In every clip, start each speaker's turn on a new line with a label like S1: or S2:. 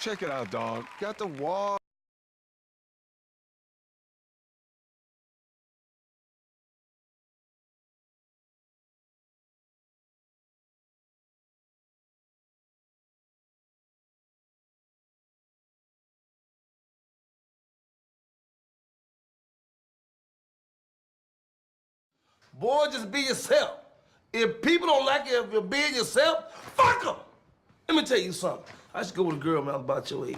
S1: Check it out, dog. Got the wall.
S2: Boy, just be yourself. If people don't like you if you're being yourself, fuck them. Let me tell you something. I used to go with a girl when I was about your age.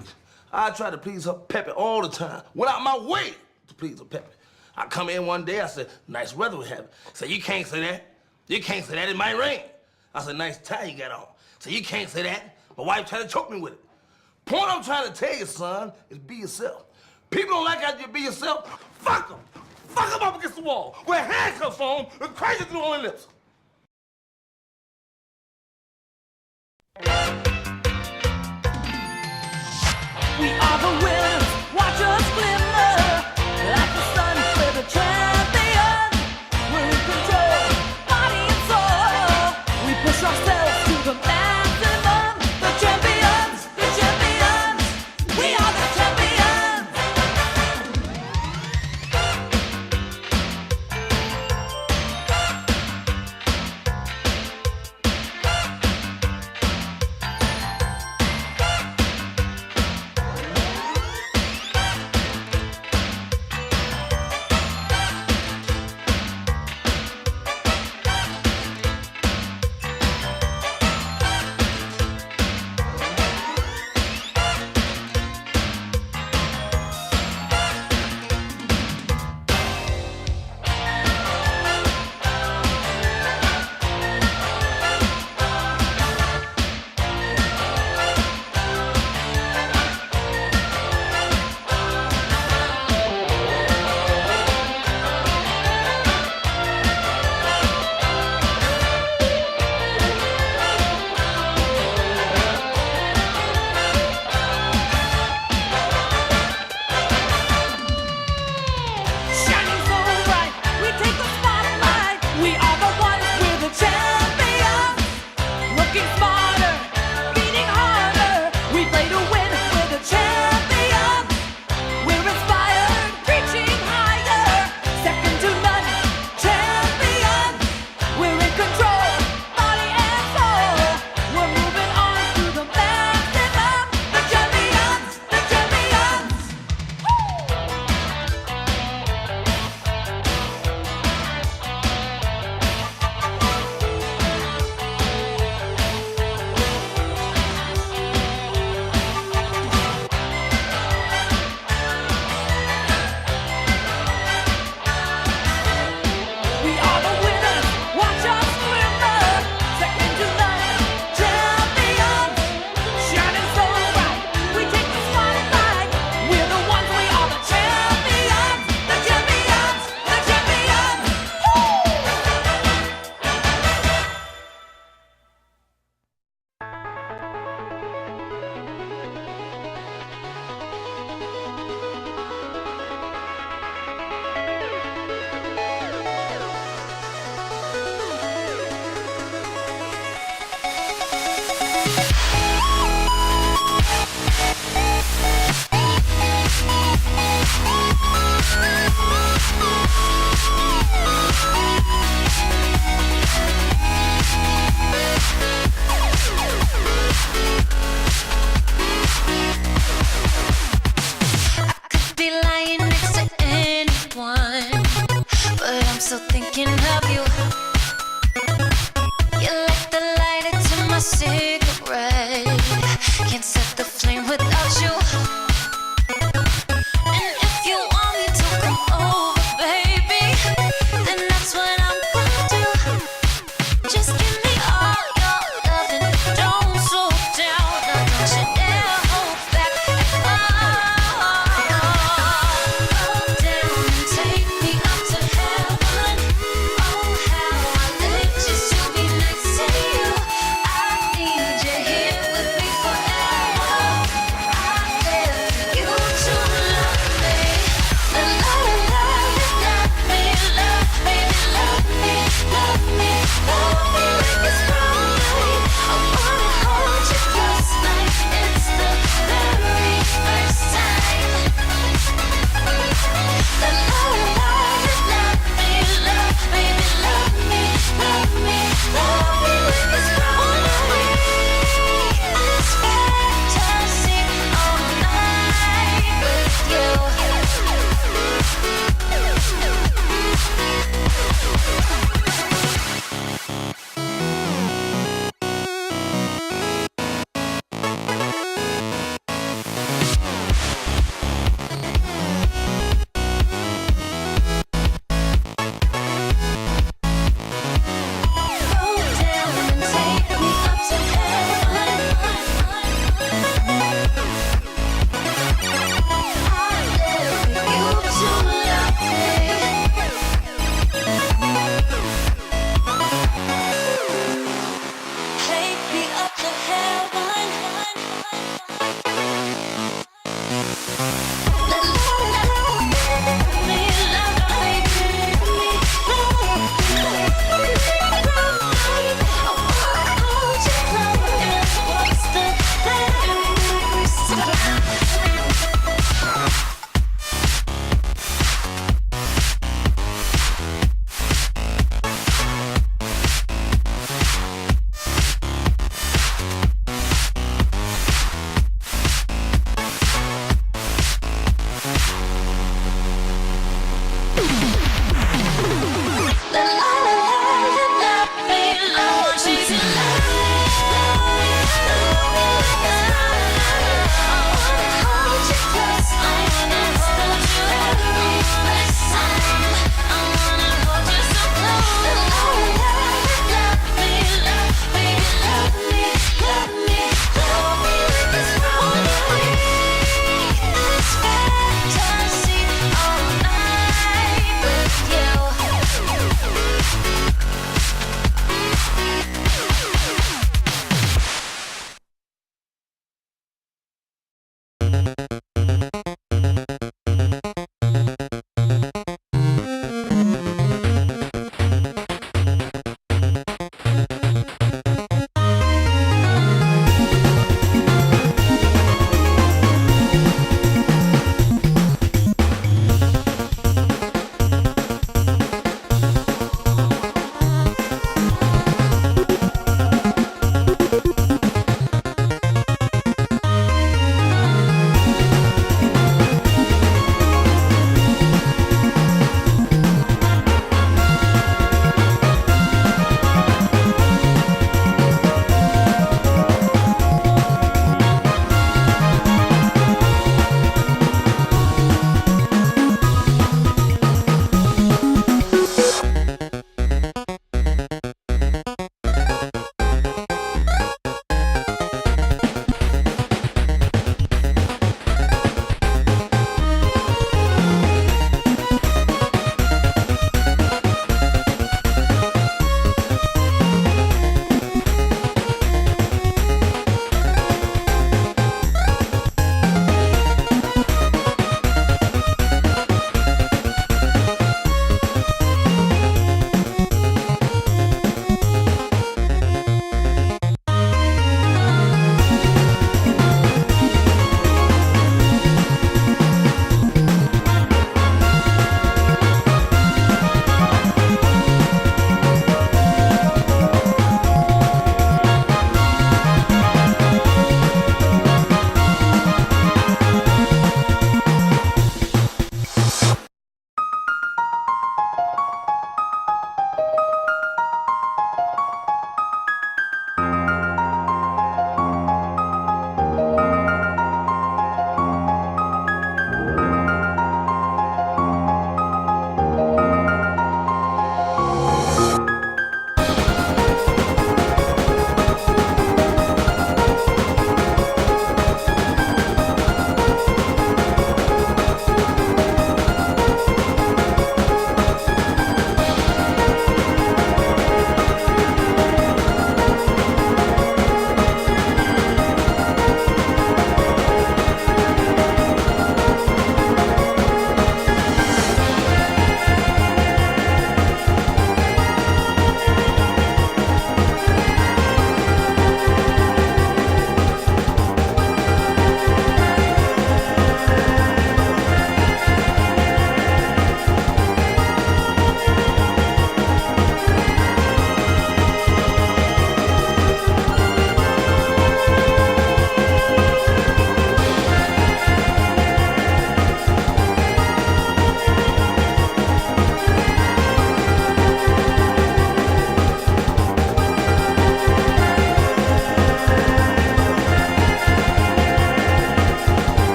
S2: I tried to please her Peppy all the time. Went out my way to please her Peppy. I come in one day, I said, nice weather we have. Said, you can't say that. You can't say that, it might rain. I said, nice tie you got on. Said, you can't say that. My wife tried to choke me with it. Point I'm trying to tell you, son, is be yourself. People don't like how you be yourself, fuck them. Fuck them up against the wall. Wear handcuffs on and crazy through on their lips.
S3: We are the winners, watch us glimmer like the sun, we're the champions. We're in control, body and soul. We push ourselves to the maximum. The champions, the champions. We are the champions.
S4: How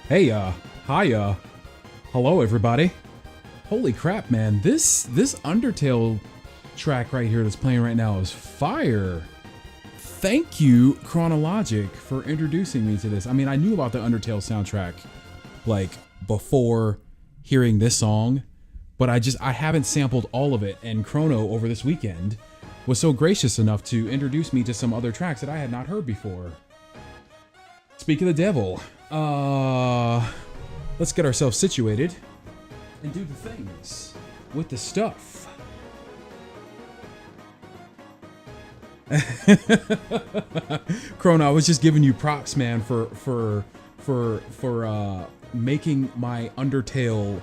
S4: Hey, hi, hello everybody. Holy crap, man. This Undertale track right here that's playing right now is fire. Thank you, Chronologic, for introducing me to this. I mean, I knew about the Undertale soundtrack, like, before hearing this song, but I haven't sampled all of it, and Chrono, over this weekend, was so gracious enough to introduce me to some other tracks that I had not heard before. Speak of the devil, let's get ourselves situated and do the things with the stuff. Chrono, I was just giving you props, man, for making my Undertale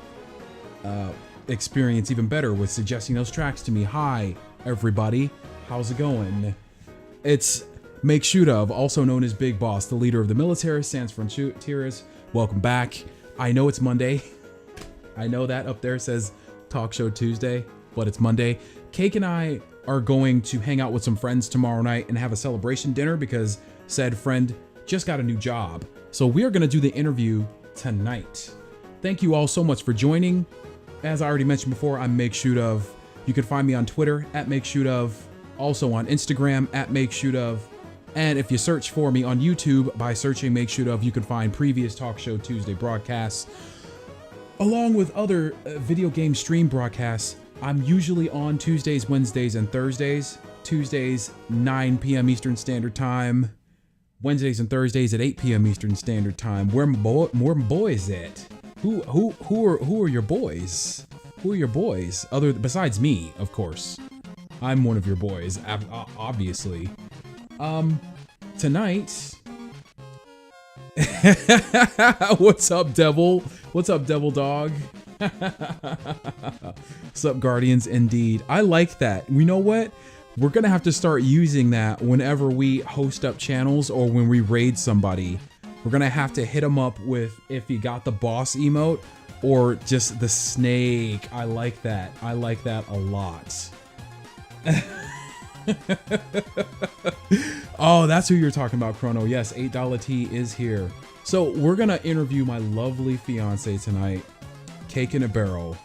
S4: experience even better with suggesting those tracks to me. Hi, everybody. How's it going? It's Make Shoot Of, also known as Big Boss, the leader of the military, Sans Frontieres. Welcome back. I know it's Monday. I know that up there says Talk Show Tuesday, but it's Monday. Cake and I are going to hang out with some friends tomorrow night and have a celebration dinner because said friend just got a new job. So we are going to do the interview tonight. Thank you all so much for joining. As I already mentioned before, I'm Make Shoot Of. You can find me on Twitter at Make Shoot Of, also on Instagram at Make Shoot Of. And if you search for me on YouTube by searching Make Shoot Of, you can find previous Talk Show Tuesday broadcasts, along with other video game stream broadcasts. I'm usually on Tuesdays, Wednesdays, and Thursdays. Tuesdays, 9 p.m. Eastern Standard Time. Wednesdays and Thursdays at 8 p.m. Eastern Standard Time. Where more boys at? Who are your boys? Who are your boys? Besides me, of course. I'm one of your boys, obviously. Tonight. What's up, Devil? What's up, Devil Dog? What's up, Guardians? Indeed. I like that. You know what? We're gonna have to start using that whenever we host up channels or when we raid somebody. We're gonna have to hit them up with if you got the boss emote or just the snake. I like that. I like that a lot. Oh, that's who you're talking about, Chrono. Yes, $8 T is here. So we're gonna interview my lovely fiance tonight, Cakeinabarrel.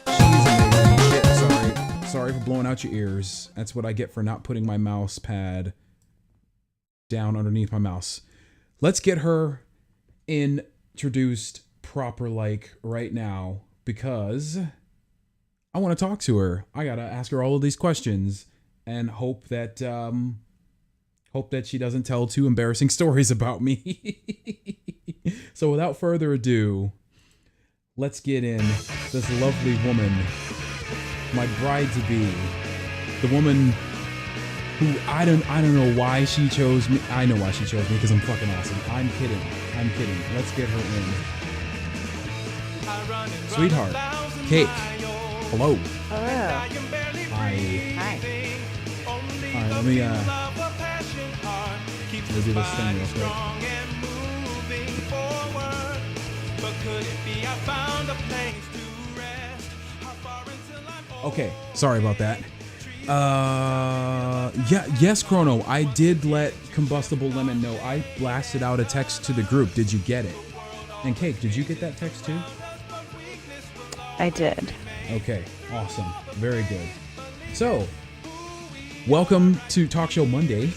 S4: She's amazing. Sorry for blowing out your ears. That's what I get for not putting my mouse pad down underneath my mouse. Let's get her introduced proper like right now because I want to talk to her. I gotta ask her all of these questions and hope that she doesn't tell too embarrassing stories about me. So without further ado, let's get in this lovely woman, my bride-to-be, the woman who I don't know why she chose me. I know why she chose me because I'm fucking awesome. I'm kidding. Let's get her in. Sweetheart, Cake. Hello.
S5: Hello.
S4: Hi.
S5: Hi.
S4: Alright, let me do this thing real quick. Okay, sorry about that. Yes, Chrono, I did let Combustible Lemon know. I blasted out a text to the group. Did you get it? And Cake, did you get that text too?
S5: I did.
S4: Okay, awesome. Very good. So, welcome to Talk Show Monday,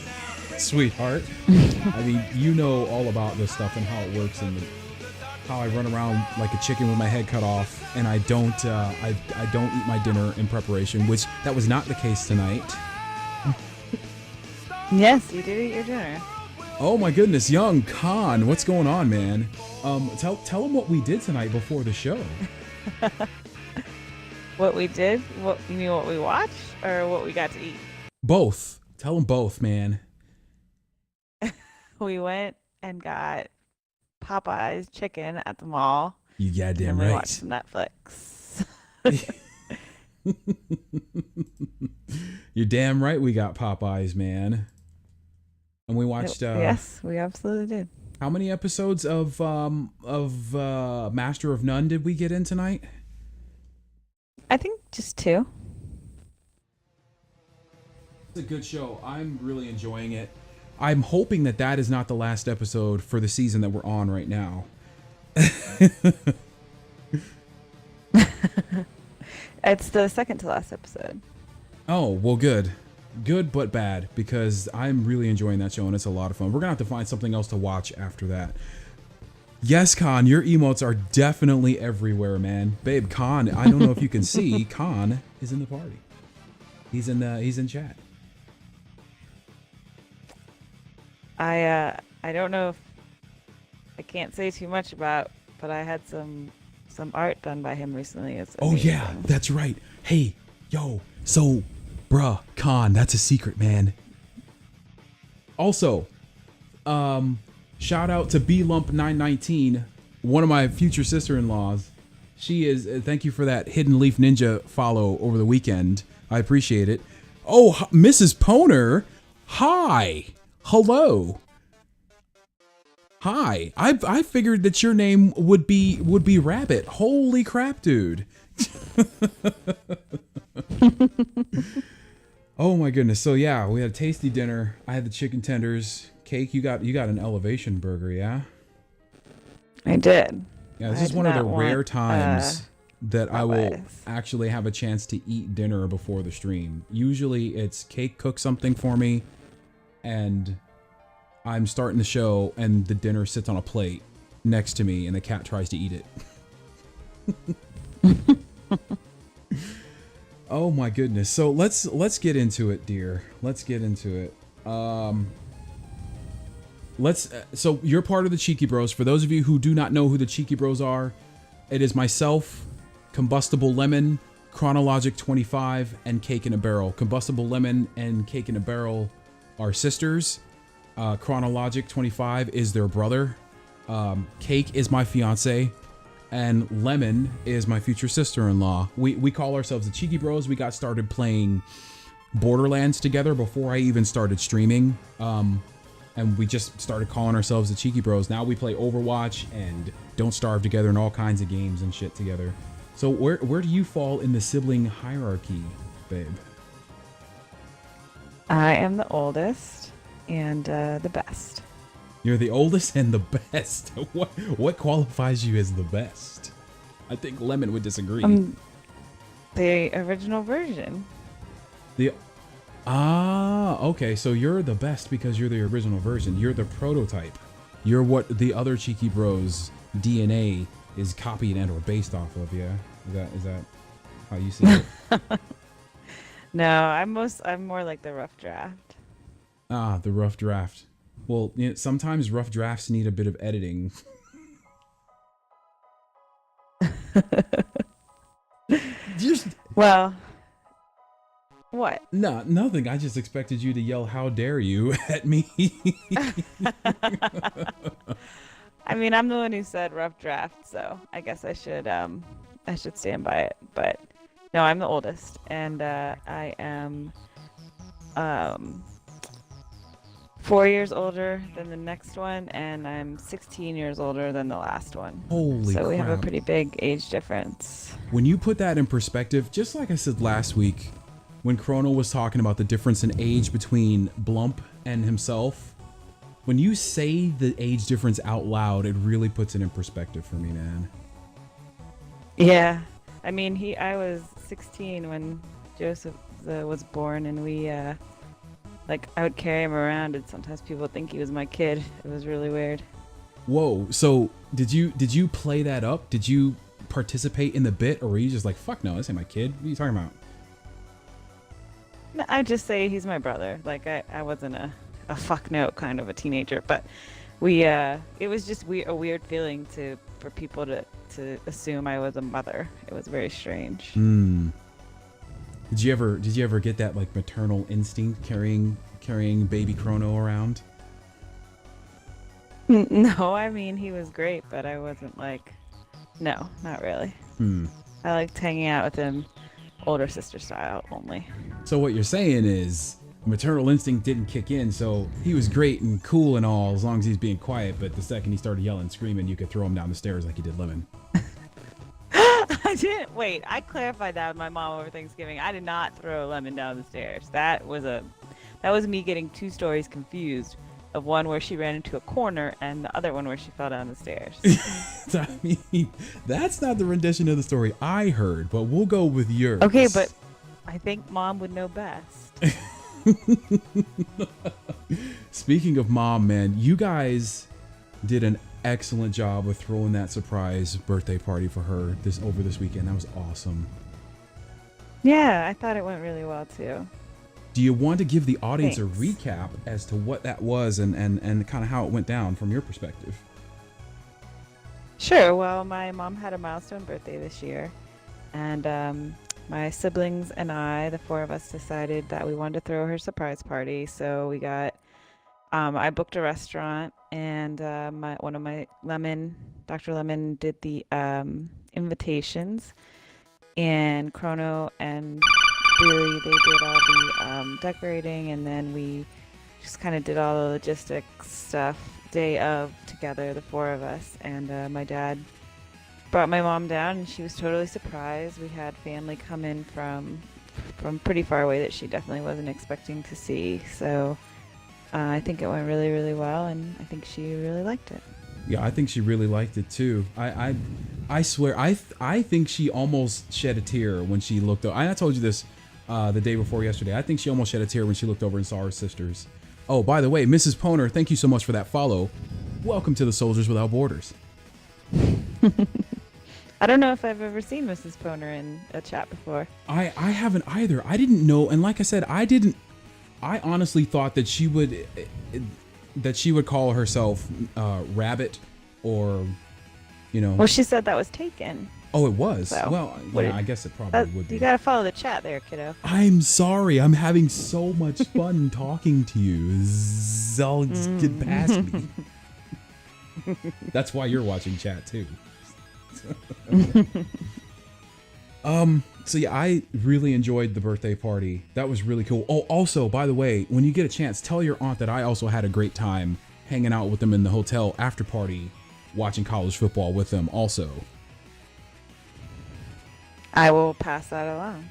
S4: sweetheart. I mean, you know all about this stuff and how it works and how I run around like a chicken with my head cut off, and I don't eat my dinner in preparation, which that was not the case tonight.
S5: Yes, you did eat your dinner.
S4: Oh my goodness, young Khan, what's going on, man? Tell them what we did tonight before the show.
S5: What we did? What you mean? What we watched, or what we got to eat?
S4: Both. Tell them both, man.
S5: We went and got Popeye's chicken at the mall.
S4: You goddamn
S5: and
S4: right.
S5: We watched some Netflix.
S4: You're damn right. We got Popeyes, man. And we watched.
S5: Yes, we absolutely did.
S4: How many episodes of Master of None did we get in tonight?
S5: I think just 2.
S4: It's a good show. I'm really enjoying it. I'm hoping that is not the last episode for the season that we're on right now.
S5: It's the second to last episode.
S4: Oh, well, good. Good but bad, because I'm really enjoying that show and it's a lot of fun. We're gonna have to find something else to watch after that. Yes, Khan, your emotes are definitely everywhere, man. Babe, Khan, I don't know if you can see, Khan is in the party. He's in chat.
S5: I don't know if I can't say too much about, but I had some art done by him recently. It's
S4: Oh yeah,
S5: amazing.
S4: that's right. Hey, yo, so, bruh, Khan, that's a secret, man. Also, shout out to B-Lump919, one of my future sister-in-laws. She is, thank you for that Hidden Leaf Ninja follow over the weekend. I appreciate it. Oh, Mrs. Poner, hi. Hello. Hi. I figured that your name would be Rabbit. Holy crap, dude. Oh my goodness. So yeah, we had a tasty dinner. I had the chicken tenders. Cake, you got an elevation burger, yeah?
S5: I did.
S4: Yeah, this
S5: I
S4: is
S5: did
S4: one of the
S5: not
S4: rare
S5: want,
S4: times that I will
S5: Popeyes.
S4: actually have a chance to eat dinner before the stream. Usually it's Cake cook something for me and I'm starting the show and the dinner sits on a plate next to me and the cat tries to eat it. Oh my goodness. So let's get into it, dear. Let's get into it. So you're part of the Cheekybros. For those of you who do not know who the Cheekybros are, it is myself, Combustible Lemon, Chronologic 25, and Cakeinabarrel. Combustible Lemon and Cakeinabarrel are sisters. Chronologic 25 is their brother. Cake is my fiance, and Lemon is my future sister-in-law. We call ourselves the Cheekybros. We got started playing Borderlands together before I even started streaming. And we just started calling ourselves the Cheekybros. Now we play Overwatch and Don't Starve together and all kinds of games and shit together. So where do you fall in the sibling hierarchy, babe?
S5: I am the oldest and the best.
S4: You're the oldest and the best. What qualifies you as the best? I think Lemon would disagree.
S5: The original version.
S4: Okay, so you're the best because you're the original version. You're the prototype. You're what the other Cheekybros DNA is copied and or based off of, yeah? Is that how you see it?
S5: No, I'm more like the rough draft.
S4: Ah, the rough draft. Well, you know, sometimes rough drafts need a bit of editing. Just
S5: Well, what?
S4: no, nothing. I just expected you to yell "How dare you" at me.
S5: I mean, I'm the one who said rough draft, so I guess I should stand by it. But no, I'm the oldest, and I am 4 years older than the next one, and I'm 16 years older than the last one.
S4: Holy
S5: So we have a
S4: crap.
S5: pretty big age difference.
S4: When you put that in perspective, just like I said last week, when Chrono was talking about the difference in age between Blump and himself, when you say the age difference out loud, it really puts it in perspective for me, man.
S5: Yeah, I mean, I was 16 when Joseph was born, and we like I would carry him around, and sometimes people would think he was my kid. It was really weird.
S4: Whoa, so did you play that up? Did you participate in the bit, or were you just like, fuck no, this ain't my kid? What are you talking about?
S5: No, I'd just say he's my brother. Like I wasn't a fuck no kind of a teenager, but it was just a weird feeling for people to assume I was a mother. It was very strange.
S4: Did you ever get that like maternal instinct carrying baby Chrono around?
S5: No, I mean, he was great, but I wasn't like, no, not really. I liked hanging out with him, older sister style only.
S4: So what you're saying is maternal instinct didn't kick in, so he was great and cool and all as long as he's being quiet, but the second he started yelling and screaming, you could throw him down the stairs like you did Lemon.
S5: I didn't. Wait, I clarified that with my mom over Thanksgiving. I did not throw Lemon down the stairs. That was me getting 2 stories confused of one where she ran into a corner and the other one where she fell down the stairs.
S4: I mean, that's not the rendition of the story I heard, but we'll go with yours.
S5: Okay, but I think Mom would know best.
S4: Speaking of Mom, man, you guys did an excellent job of throwing that surprise birthday party for her over this weekend. That was awesome.
S5: Yeah, I thought it went really well too.
S4: Do you want to give the audience
S5: Thanks.
S4: a recap as to what that was and kind of how it went down from your perspective?
S5: Sure. Well, my mom had a milestone birthday this year, and my siblings and I, the four of us, decided that we wanted to throw her a surprise party. So we got, I booked a restaurant, and one of my Dr. Lemon, did the invitations, and Chrono and Billy, they did all the decorating, and then we just kind of did all the logistics stuff day of together, the four of us. And my dad brought my mom down, and she was totally surprised. We had family come in from pretty far away that she definitely wasn't expecting to see. So I think it went really, really well, and I think she really liked it.
S4: Yeah, I think she really liked it too. I swear, I think she almost shed a tear when she looked over. I told you this the day before yesterday. I think she almost shed a tear when she looked over and saw her sisters. Oh, by the way, Mrs. Poner, thank you so much for that follow. Welcome to the Soldiers Without Borders.
S5: I don't know if I've ever seen Mrs. Poner in a chat before.
S4: I haven't either. I didn't know, and like I said, I honestly thought that she would call herself Rabbit, or
S5: Well, she said that was taken.
S4: Oh, it was.
S5: So,
S4: well, yeah, I guess it probably would be.
S5: You gotta follow the chat there, kiddo.
S4: I'm sorry. I'm having so much fun talking to you. Get past me. That's why you're watching chat too. So yeah, I really enjoyed the birthday party. That was really cool. Oh, also, by the way, when you get a chance, tell your aunt that I also had a great time hanging out with them in the hotel after party, watching college football with them also.
S5: I will pass that along.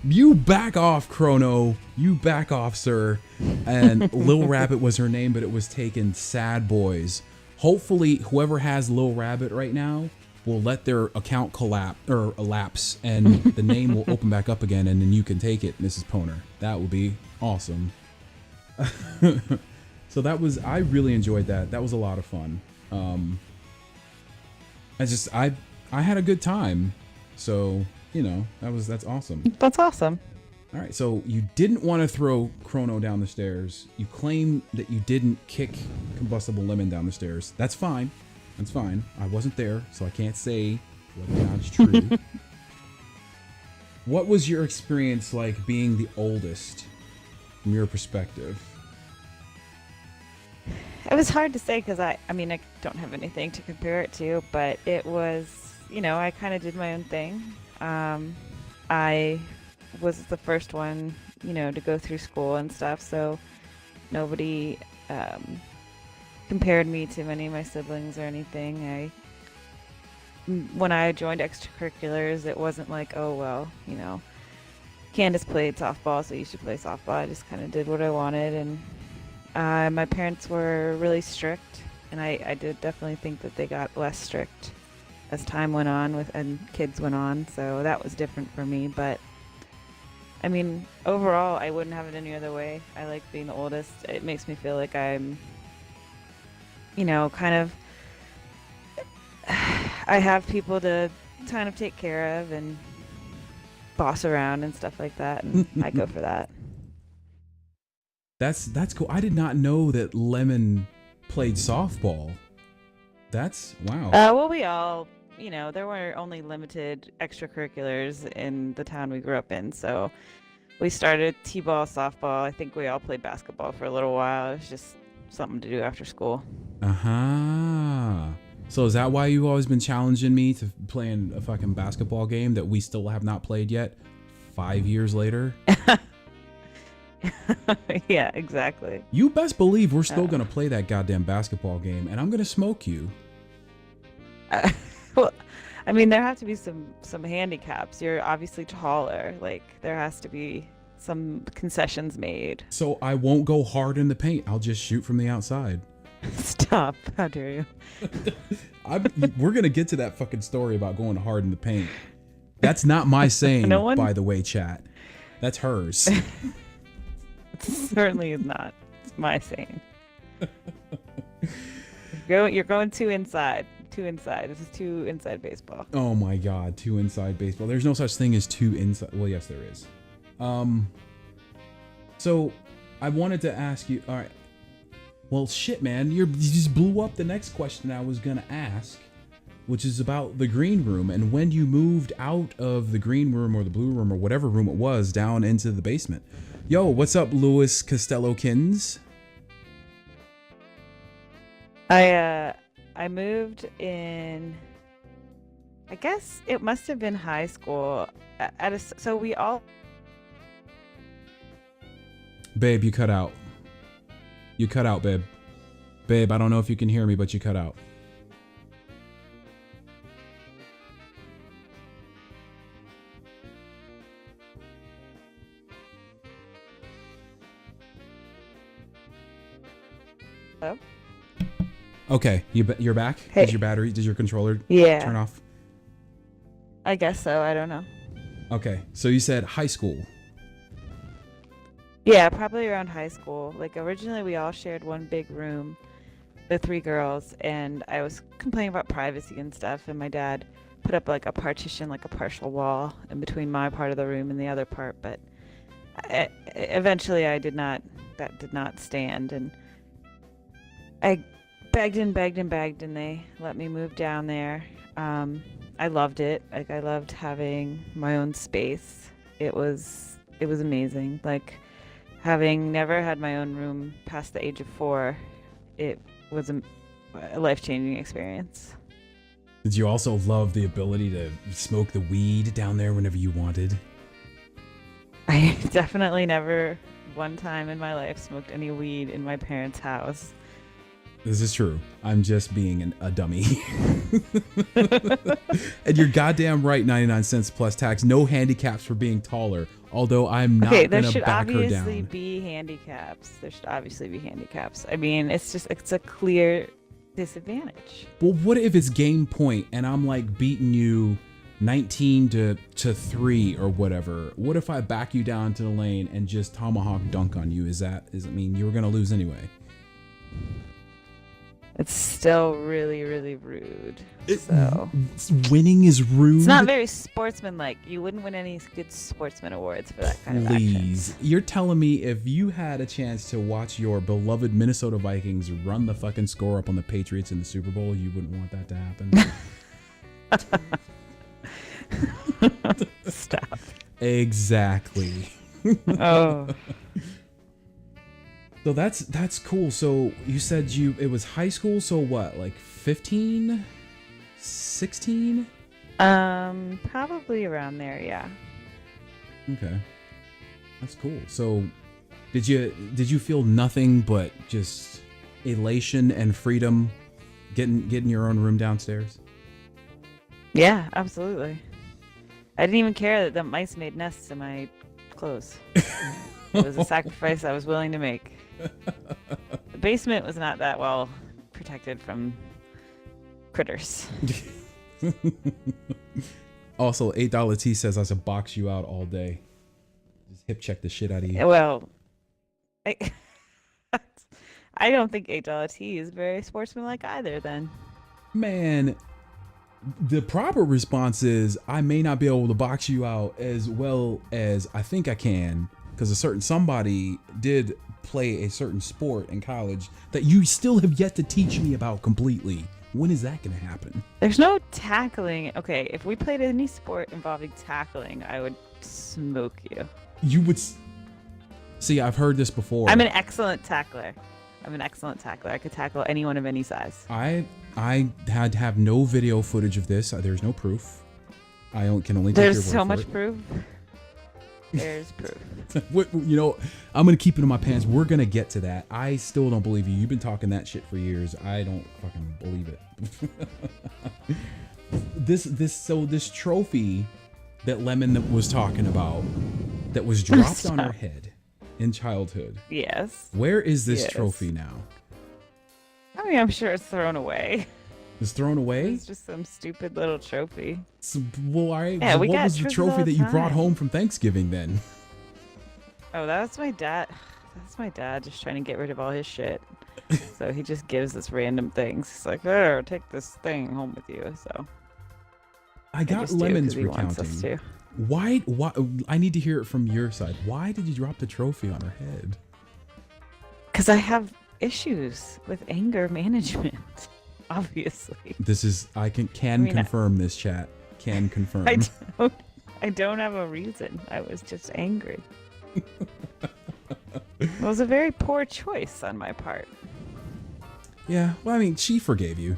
S4: You back off, Chrono. You back off, sir. And Lil Rabbit was her name, but it was taken. Sad boys. Hopefully, whoever has Lil Rabbit right now will let their account elapse, and the name will open back up again, and then you can take it, Mrs. Poner. That would be awesome. So I really enjoyed that. That was a lot of fun. I had a good time. So, that's awesome.
S5: That's awesome.
S4: All right, so you didn't want to throw Chrono down the stairs. You claim that you didn't kick Combustible Lemon down the stairs. That's fine. That's fine. I wasn't there, so I can't say whether or not it's true. What was your experience like being the oldest from your perspective?
S5: It was hard to say because I don't have anything to compare it to, but it was, I kind of did my own thing. I was the first one, to go through school and stuff, so nobody compared me to any of my siblings or anything. When I joined extracurriculars, it wasn't like, oh, well, Candace played softball, so you should play softball. I just kind of did what I wanted, and my parents were really strict, and I did definitely think that they got less strict as time went on and kids went on, so that was different for me. But overall, I wouldn't have it any other way. I like being the oldest. It makes me feel like I'm, kind of, I have people to kind of take care of and boss around and stuff like that, and I go for that.
S4: That's cool. I did not know that Lemon played softball. That's wow.
S5: Well, we all, there were only limited extracurriculars in the town we grew up in, so we started t-ball, softball. I think we all played basketball for a little while. It was just something to do after school.
S4: So is that why you've always been challenging me to playing a fucking basketball game that we still have not played yet 5 years later?
S5: Yeah, exactly.
S4: You best believe we're still gonna play that goddamn basketball game, and I'm gonna smoke you.
S5: Well, there have to be some handicaps. You're obviously taller. Like, there has to be some concessions made.
S4: So I won't go hard in the paint. I'll just shoot from the outside.
S5: Stop! How dare you?
S4: We're gonna get to that fucking story about going hard in the paint. That's not my saying, by the way, chat. That's hers.
S5: It certainly is not my saying. You're going too inside. Too inside. This is too inside baseball.
S4: Oh my god, too inside baseball. There's no such thing as too inside. Well, yes, there is. So I wanted to ask you. All right. Well, shit, man. You just blew up the next question I was gonna ask, which is about the green room and when you moved out of the green room or the blue room or whatever room it was down into the basement. Yo, what's up, Louis Costello-Kins?
S5: I moved in, I guess it must have been high school. So we all.
S4: Babe, you cut out. You cut out, babe. Babe, I don't know if you can hear me, but you cut out.
S5: Hello?
S4: Okay, you're back?
S5: Hey.
S4: Did your controller
S5: Yeah.
S4: turn off?
S5: I guess so. I don't know.
S4: Okay, so you said high school.
S5: Yeah, probably around high school. Like originally we all shared one big room, the 3 girls, and I was complaining about privacy and stuff, and my dad put up like a partition, like a partial wall in between my part of the room and the other part, but eventually that did not stand, and I begged and begged and begged, and they let me move down there. I loved it. Like I loved having my own space. It was amazing. Like having never had my own room past the age of 4, it was a life-changing experience.
S4: Did you also love the ability to smoke the weed down there whenever you wanted?
S5: I definitely never one time in my life smoked any weed in my parents' house.
S4: This is true. I'm just being a dummy. And you're goddamn right, 99 cents plus tax. No handicaps for being taller. Although I'm not
S5: Okay,
S4: going
S5: there
S4: to
S5: should
S4: back her
S5: obviously
S4: down.
S5: be handicaps. There should obviously be handicaps. I mean, it's a clear disadvantage.
S4: Well, what if it's game point and I'm like beating you 19 to 3 or whatever? What if I back you down to the lane and just tomahawk dunk on you? Does it mean you were going to lose anyway?
S5: It's still really, really rude. So
S4: Winning is rude.
S5: it's not very sportsmanlike. You wouldn't win any good sportsman awards for that kind of
S4: Please.
S5: action.
S4: You're telling me if you had a chance to watch your beloved Minnesota Vikings run the fucking score up on the Patriots in the Super Bowl, you wouldn't want that to happen?
S5: Stop.
S4: Exactly.
S5: Oh.
S4: So that's cool. So you said it was high school, so what, like 15? 16?
S5: Probably around there, yeah.
S4: Okay. That's cool. So did you feel nothing but just elation and freedom getting your own room downstairs?
S5: Yeah, absolutely. I didn't even care that the mice made nests in my clothes. It was a sacrifice I was willing to make. The basement was not that well protected from critters.
S4: Also, $8 T says I should box you out all day. Just hip check the shit out of you.
S5: Well, I don't think $8 T is very sportsmanlike either then.
S4: Man, the proper response is I may not be able to box you out as well as I think I can, because somebody did play a certain sport in college that you still have yet to teach me about completely. When is that going to happen?
S5: There's no tackling. Okay, if we played any sport involving tackling, I would smoke you.
S4: You would see. I've heard this before.
S5: I'm an excellent tackler. I could tackle anyone of any size.
S4: I had to have no video footage of this. There's no proof. I can only take
S5: There's
S4: your word
S5: so
S4: for
S5: much
S4: it.
S5: proof. There's proof.
S4: You know, I'm gonna keep it in my pants. We're gonna get to that. I still don't believe you. You've been talking that shit for years. I don't fucking believe it. This trophy that Lemon was talking about, that was dropped on her head in childhood.
S5: Yes.
S4: Where is this
S5: Yes.
S4: trophy now?
S5: I mean, I'm sure it's thrown away.
S4: It's thrown away?
S5: It's just some stupid little trophy.
S4: So, well, all right.
S5: Yeah,
S4: so
S5: we
S4: what
S5: got
S4: was the
S5: trophies
S4: trophy
S5: all
S4: that
S5: the
S4: you brought
S5: time.
S4: home from Thanksgiving then?
S5: Oh, that's my dad. That's my dad just trying to get rid of all his shit. So he just gives us random things. He's like, "There, take this thing home with you." So
S4: I got
S5: just do,
S4: Lemon's
S5: 'cause he wants us
S4: recounting.
S5: to.
S4: Why? I need to hear it from your side. Why did you drop the trophy on her head?
S5: Because I have issues with anger management, obviously.
S4: This is I can
S5: mean,
S4: confirm this, chat. Can confirm.
S5: I don't have a reason. I was just angry. It was a very poor choice on my part.
S4: Yeah, well, I mean, she forgave you.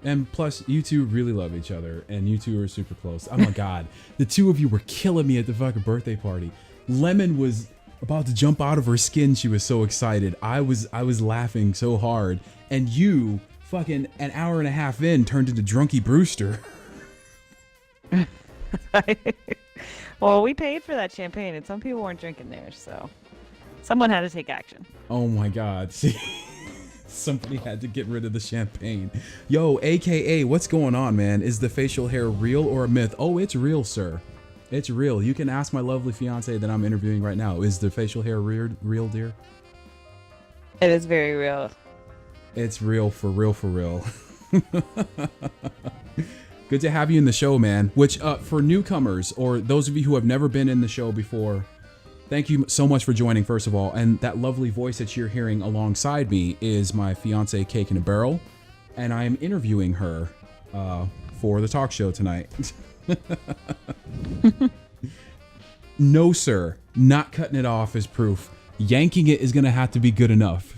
S4: And plus, you two really love each other, and you two are super close. Oh my god, the two of you were killing me at the fucking birthday party. Lemon was about to jump out of her skin. She was so excited. I was laughing so hard. And you, fucking an hour and a half in, turned into Drunky Brewster.
S5: Well, we paid for that champagne, and some people weren't drinking theirs, so someone had to take action.
S4: Oh my god, see? Somebody had to get rid of the champagne. Yo, AKA, what's going on, man? Is the facial hair real or a myth? Oh, it's real, sir. It's real. You can ask my lovely fiance that I'm interviewing right now. Is the facial hair real, dear?
S5: It is very real.
S4: It's real, for real, for real. Good to have you in the show, man. Which, for newcomers, or those of you who have never been in the show before, thank you so much for joining, first of all. And that lovely voice that you're hearing alongside me is my fiance, Cakeinabarrel, and I am interviewing her for the talk show tonight. No, sir. Not cutting it off is proof. Yanking it is going to have to be good enough.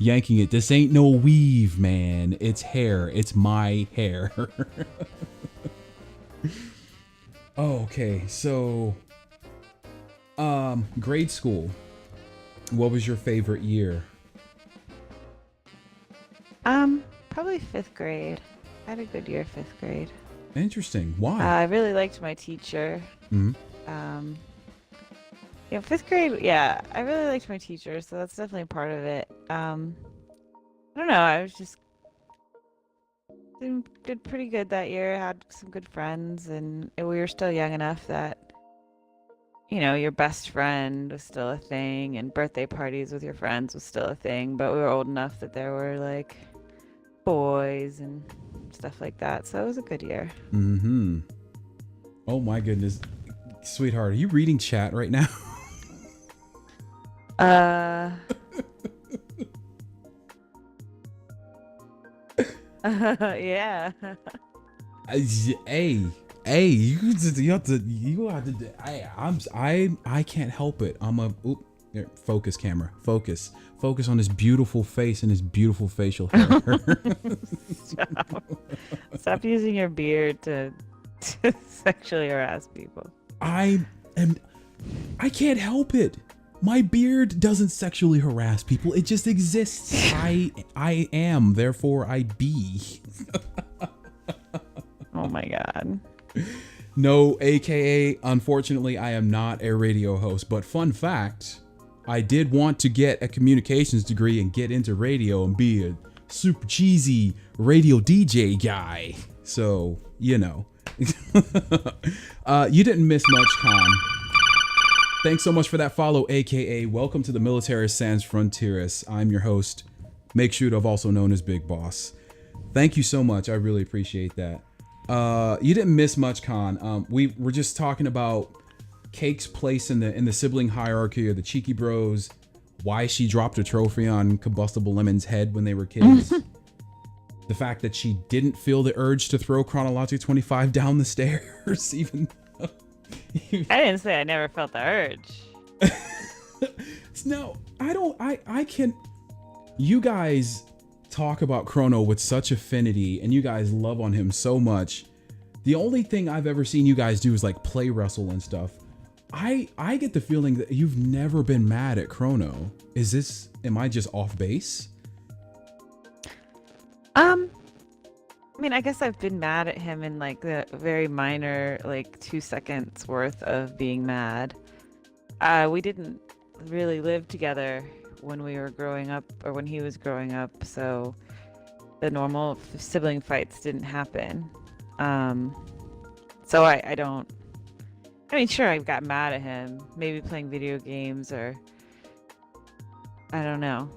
S4: Yanking it. This ain't no weave, man. It's hair. It's my hair. Okay, so... grade school. What was your favorite year?
S5: Probably 5th grade. I had a good year 5th grade.
S4: Interesting. Why?
S5: I really liked my teacher.
S4: Mhm.
S5: 5th grade, yeah, I really liked my teacher, so that's definitely part of it. I don't know, I was just did pretty good that year. I had some good friends, and we were still young enough that, you know, your best friend was still a thing, and birthday parties with your friends was still a thing, but we were old enough that there were, like, boys and stuff like that, so it was a good year.
S4: Mm-hmm. Oh my goodness. Sweetheart, are you reading chat right now?
S5: Yeah.
S4: Hey, I can't help it. Focus camera, focus on his beautiful face and his beautiful facial hair.
S5: Stop using your beard to sexually harass people.
S4: I can't help it. My beard doesn't sexually harass people. It just exists. I am, therefore I be.
S5: Oh my god.
S4: No, AKA, unfortunately, I am not a radio host. But fun fact, I did want to get a communications degree and get into radio and be a super cheesy radio DJ guy. So, you know. You didn't miss much, Con. Thanks so much for that follow, AKA. Welcome to the Militaris Sans Frontieres. I'm your host, Make Shooter, also known as Big Boss. Thank you so much. I really appreciate that. You didn't miss much, Con. We were just talking about Cake's place in the sibling hierarchy of the Cheekybros, why she dropped a trophy on Combustible Lemon's head when they were kids. The fact that she didn't feel the urge to throw Chronologic 25 down the stairs, even though...
S5: I didn't say I never felt the urge.
S4: No, I can... You guys talk about Chrono with such affinity, and you guys love on him so much. The only thing I've ever seen you guys do is like play wrestle and stuff. I get the feeling that you've never been mad at Chrono. Am I just off base?
S5: I mean, I guess I've been mad at him in like the very minor, like 2 seconds worth of being mad. We didn't really live together when we were growing up, or when he was growing up, so the normal sibling fights didn't happen. So I don't. I mean, sure, I got mad at him, maybe playing video games, or I don't know.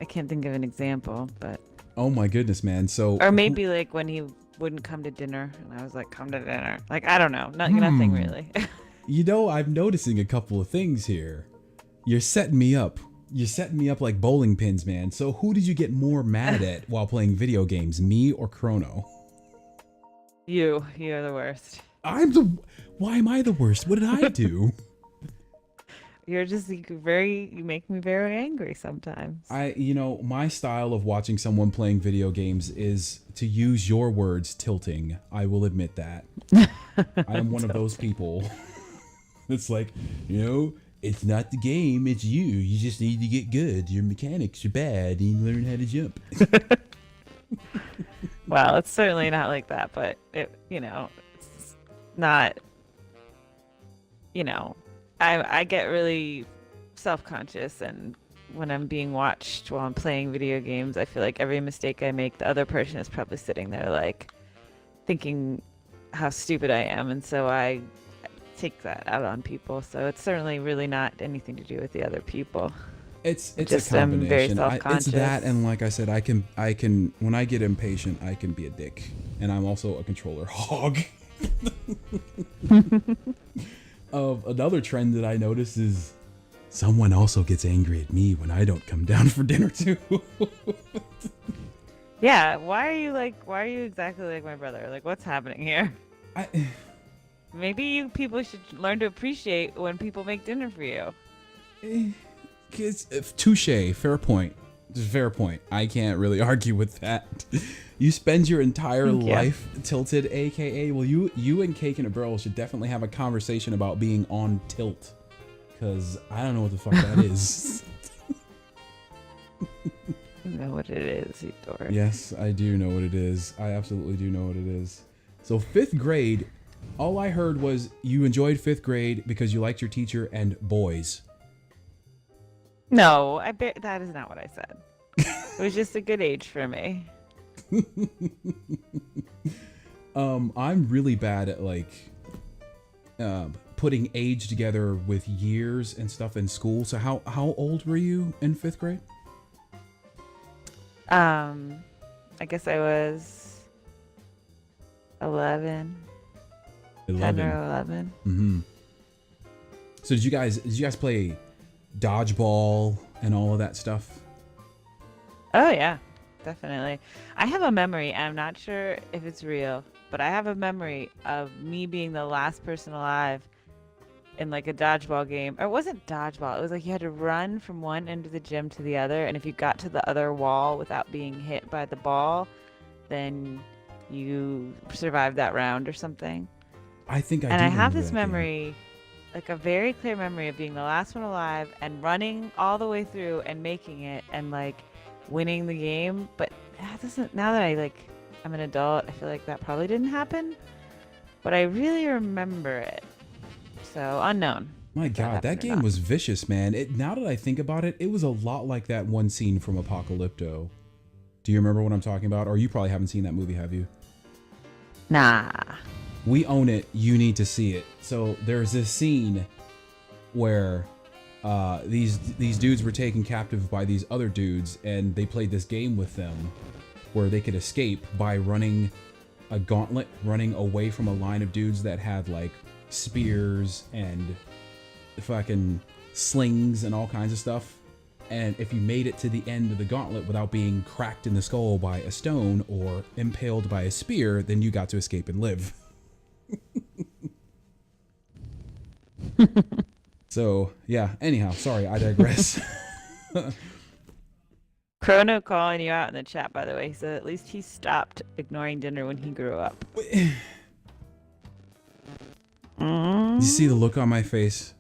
S5: I can't think of an example, but.
S4: Oh my goodness, man. So.
S5: Or maybe like when he wouldn't come to dinner, and I was like, "Come to dinner." Like, I don't know, nothing really.
S4: You know, I'm noticing a couple of things here. You're setting me up. You're setting me up like bowling pins, man. So who did you get more mad at while playing video games, me or Chrono?
S5: You're the worst.
S4: Why am I the worst? What did I do?
S5: You're just you make me very angry sometimes.
S4: My style of watching someone playing video games is, to use your words, tilting. I will admit that. I am one of those people. It's like, it's not the game, it's you. You just need to get good. Your mechanics are bad. You learn how to jump.
S5: Well, it's certainly not like that, but it's not, I get really self-conscious, and when I'm being watched while I'm playing video games, I feel like every mistake I make, the other person is probably sitting there like thinking how stupid I am, and so I take that out on people. So it's certainly really not anything to do with the other people.
S4: It's
S5: just,
S4: a combination.
S5: I'm very self-conscious.
S4: It's that, and like I said, I can when I get impatient, I can be a dick, and I'm also a controller hog. Another trend that I notice is someone also gets angry at me when I don't come down for dinner too.
S5: Yeah, why are you exactly like my brother? Like, what's happening here? Maybe you people should learn to appreciate when people make dinner for you.
S4: Touche, fair point. Fair point. I can't really argue with that. You spend your entire life tilted, aka, well, you and Cakeinabarrel should definitely have a conversation about being on tilt, because I don't know what the fuck that is.
S5: You know what it is, you dork.
S4: Yes, I do know what it is. I absolutely do know what it is. So 5th grade, all I heard was you enjoyed 5th grade because you liked your teacher and boys.
S5: No, that is not what I said. It was just a good age for me.
S4: I'm really bad at putting age together with years and stuff in school. So how old were you in 5th grade?
S5: I guess I was 11. 10 or 11.
S4: Mm-hmm. So did you guys play dodgeball and all of that stuff?
S5: Oh yeah, definitely. I have a memory, and I'm not sure if it's real, but I have a memory of me being the last person alive in like a dodgeball game. Or it wasn't dodgeball. It was like you had to run from one end of the gym to the other, and if you got to the other wall without being hit by the ball, then you survived that round or something.
S4: I think I
S5: And
S4: do
S5: I have
S4: remember
S5: this
S4: that
S5: memory, like a very clear memory of being the last one alive and running all the way through and making it and like winning the game. But that doesn't, now that I'm an adult, I feel like that probably didn't happen. But I really remember it. So unknown.
S4: My God, that game was vicious, man. Now that I think about it, it was a lot like that one scene from Apocalypto. Do you remember what I'm talking about? Or you probably haven't seen that movie, have you?
S5: Nah.
S4: We own it. You need to see it. So there's this scene where these dudes were taken captive by these other dudes, and they played this game with them where they could escape by running a gauntlet, running away from a line of dudes that had like spears and fucking slings and all kinds of stuff. And if you made it to the end of the gauntlet without being cracked in the skull by a stone or impaled by a spear, then you got to escape and live. So yeah, anyhow, sorry, I digress.
S5: Chrono calling you out in the chat, by the way. He said at least he stopped ignoring dinner when he grew up.
S4: You see the look on my face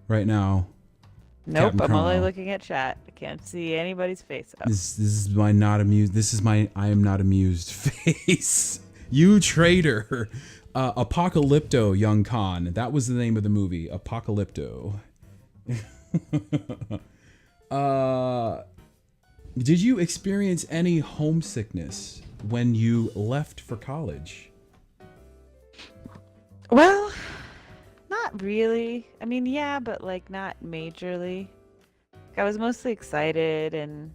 S4: right now?
S5: Nope,
S4: Captain
S5: I'm only
S4: Chrono.
S5: looking at chat. I can't see anybody's face up.
S4: This is my not amused. This is my I am not amused face. You traitor. Apocalypto, young Khan. That was the name of the movie. Apocalypto. Did you experience any homesickness when you left for college?
S5: Well, not really. I mean, yeah, but like not majorly. I was mostly excited and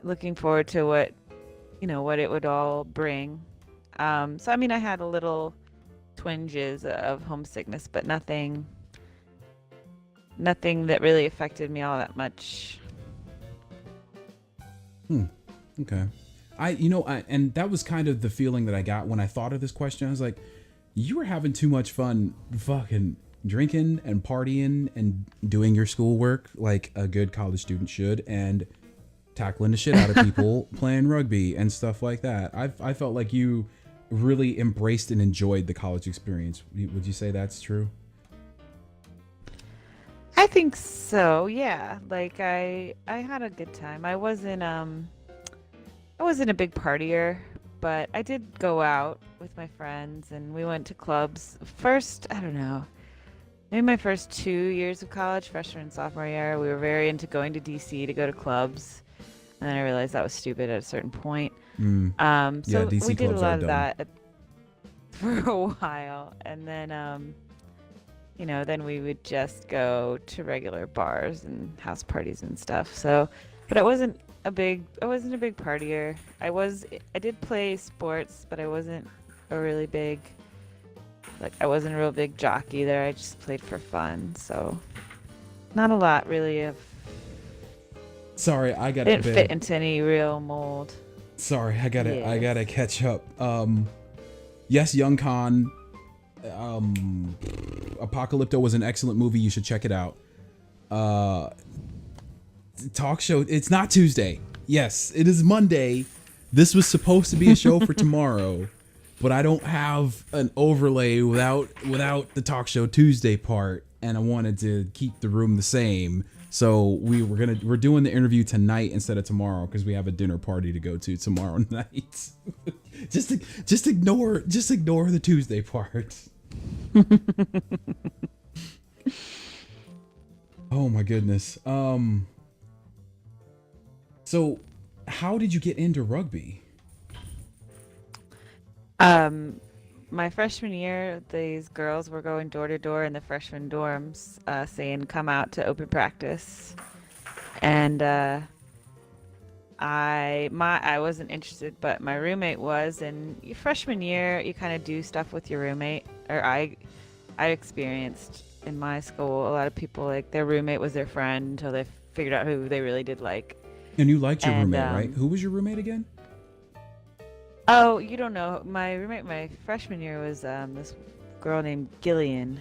S5: looking forward to what it would all bring. So I mean, I had a little twinges of homesickness, but nothing that really affected me all that much.
S4: Okay. And that was kind of the feeling that I got when I thought of this question. I was like, you were having too much fun fucking drinking and partying and doing your schoolwork like a good college student should, and tackling the shit out of people, playing rugby and stuff like that. I felt like you really embraced and enjoyed the college experience. Would you say that's true?
S5: I think so, yeah. Like I had a good time. I wasn't a big partier, but I did go out with my friends and we went to clubs. First, I don't know, maybe my first 2 years of college, freshman and sophomore year, we were very into going to DC to go to clubs. And then I realized that was stupid at a certain point. So
S4: DC
S5: we did a
S4: clubs
S5: lot
S4: are
S5: of
S4: dumb.
S5: that for a while. And then, then we would just go to regular bars and house parties and stuff. So, but I wasn't a big partier. I did play sports, but I wasn't a real big jock either. I just played for fun. So not a lot really of,
S4: Sorry, I got
S5: didn't fit into any real mold.
S4: Sorry, I
S5: Yes.
S4: gotta catch up. Yes, Young Khan. Apocalypto was an excellent movie. You should check it out. Talk show. It's not Tuesday. Yes, it is Monday. This was supposed to be a show for tomorrow, but I don't have an overlay without the Talk Show Tuesday part, and I wanted to keep the room the same. So we're doing the interview tonight instead of tomorrow because we have a dinner party to go to tomorrow night. just ignore the Tuesday part. Oh my goodness. So how did you get into rugby?
S5: My freshman year, these girls were going door to door in the freshman dorms, saying, "Come out to open practice," and I wasn't interested, but my roommate was. And your freshman year, you kind of do stuff with your roommate, or I experienced in my school a lot of people like their roommate was their friend until they figured out who they really did like.
S4: And you liked your
S5: And,
S4: roommate, right? Who was your roommate again?
S5: Oh, you don't know. My roommate my freshman year was this girl named Gillian.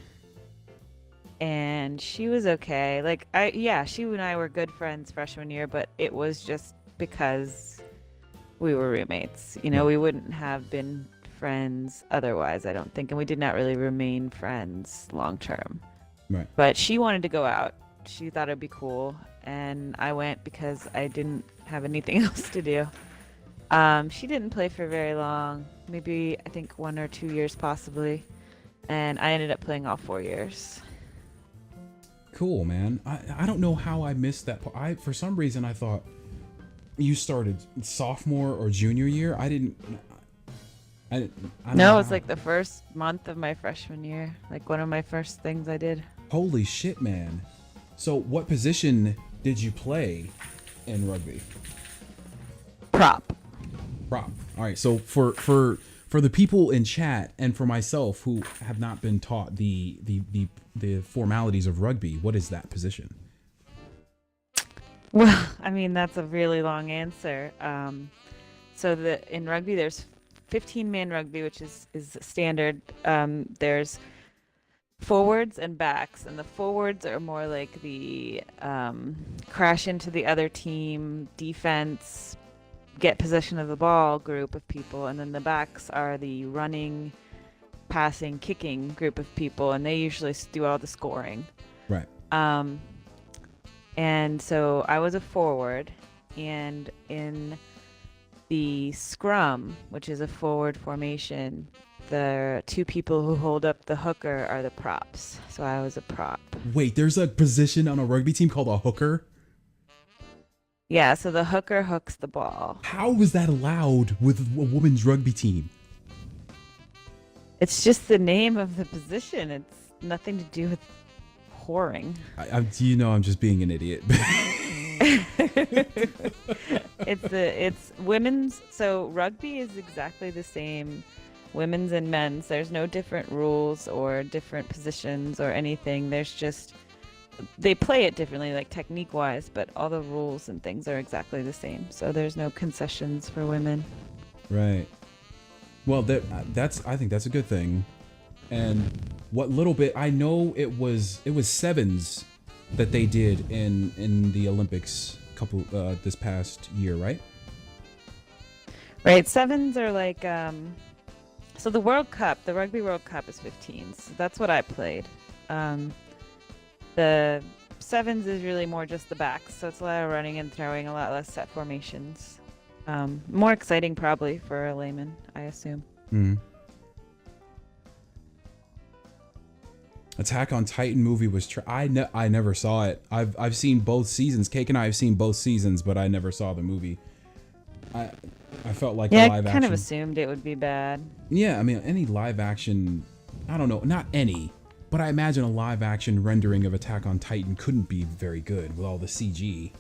S5: And she was okay. She and I were good friends freshman year, but it was just because we were roommates. We wouldn't have been friends otherwise, I don't think. And we did not really remain friends long term.
S4: Right.
S5: But she wanted to go out. She thought it'd be cool. And I went because I didn't have anything else to do. She didn't play for very long, maybe I think 1 or 2 years possibly, and I ended up playing all 4 years.
S4: Cool, man. I don't know how I missed that part. For some reason I thought you started sophomore or junior year. I don't
S5: No,
S4: know
S5: it's
S4: how.
S5: like the first month of my freshman year, like one of my first things I did.
S4: Holy shit, man. So what position did you play in rugby?
S5: Prop.
S4: Prop. All right. So for the people in chat and for myself who have not been taught the formalities of rugby, what is that position?
S5: Well, I mean, that's a really long answer. In rugby, there's 15-man rugby, which is standard. There's forwards and backs, and the forwards are more like the crash into the other team, defense, get possession of the ball group of people, and then the backs are the running, passing, kicking group of people, and they usually do all the scoring.
S4: Right.
S5: And so I was a forward, and in the scrum, which is a forward formation, the two people who hold up the hooker are the props. So I was a prop.
S4: Wait, there's a position on a rugby team called a hooker?
S5: Yeah, so the hooker hooks the ball.
S4: How was that allowed with a women's rugby team?
S5: It's just the name of the position. It's nothing to do with whoring.
S4: I'm just being an idiot.
S5: It's women's. So rugby is exactly the same, women's and men's. There's no different rules or different positions or anything. There's just, they play it differently, like technique wise, but all the rules and things are exactly the same. So there's no concessions for women.
S4: Right. Well, I think that's a good thing. And what little bit I know, it was sevens that they did in the Olympics this past year, right?
S5: Right. Sevens are like so the World Cup, the Rugby World Cup is 15s. That's what I played. The sevens is really more just the backs, so it's a lot of running and throwing, a lot less set formations. More exciting probably for a layman, I assume.
S4: Attack on Titan movie was I never saw it. I've seen both seasons. Cake and I have seen both seasons, but I never saw the movie. I felt like a live action.
S5: I kind of assumed it would be bad.
S4: Yeah, I mean any live action, I don't know, not any, but I imagine a live action rendering of Attack on Titan couldn't be very good with all the CG.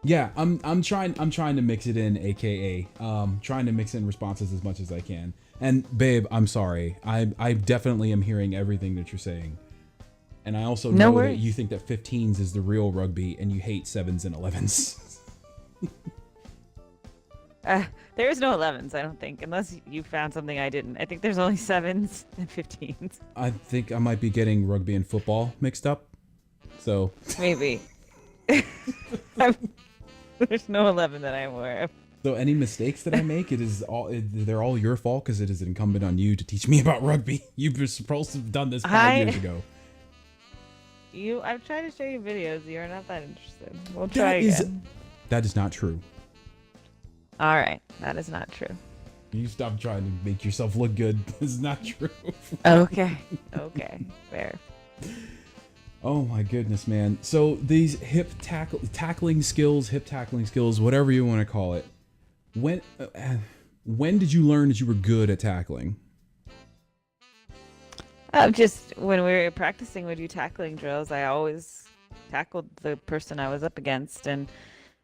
S4: Yeah, I'm trying to mix it in, aka trying to mix in responses as much as I can. And babe, I'm sorry. I definitely am hearing everything that you're saying. And I also know that you think that 15s is the real rugby and you hate 7s and 11s.
S5: There is no 11s, I don't think, unless you found something I didn't. I think there's only 7s and 15s.
S4: I think I might be getting rugby and football mixed up. So
S5: maybe. There's no 11 that I'm aware of.
S4: So any mistakes that I make, they're all your fault because it is incumbent on you to teach me about rugby. You were supposed to have done this 5 years ago.
S5: I've tried to show you videos. You're not that interested. We'll try again.
S4: That is not true.
S5: All right, that is not true.
S4: You stop trying to make yourself look good. This is not true.
S5: Okay, fair.
S4: Oh my goodness, man. So these hip tackling skills, whatever you want to call it. When did you learn that you were good at tackling?
S5: Just when we were practicing, we do tackling drills. I always tackled the person I was up against, and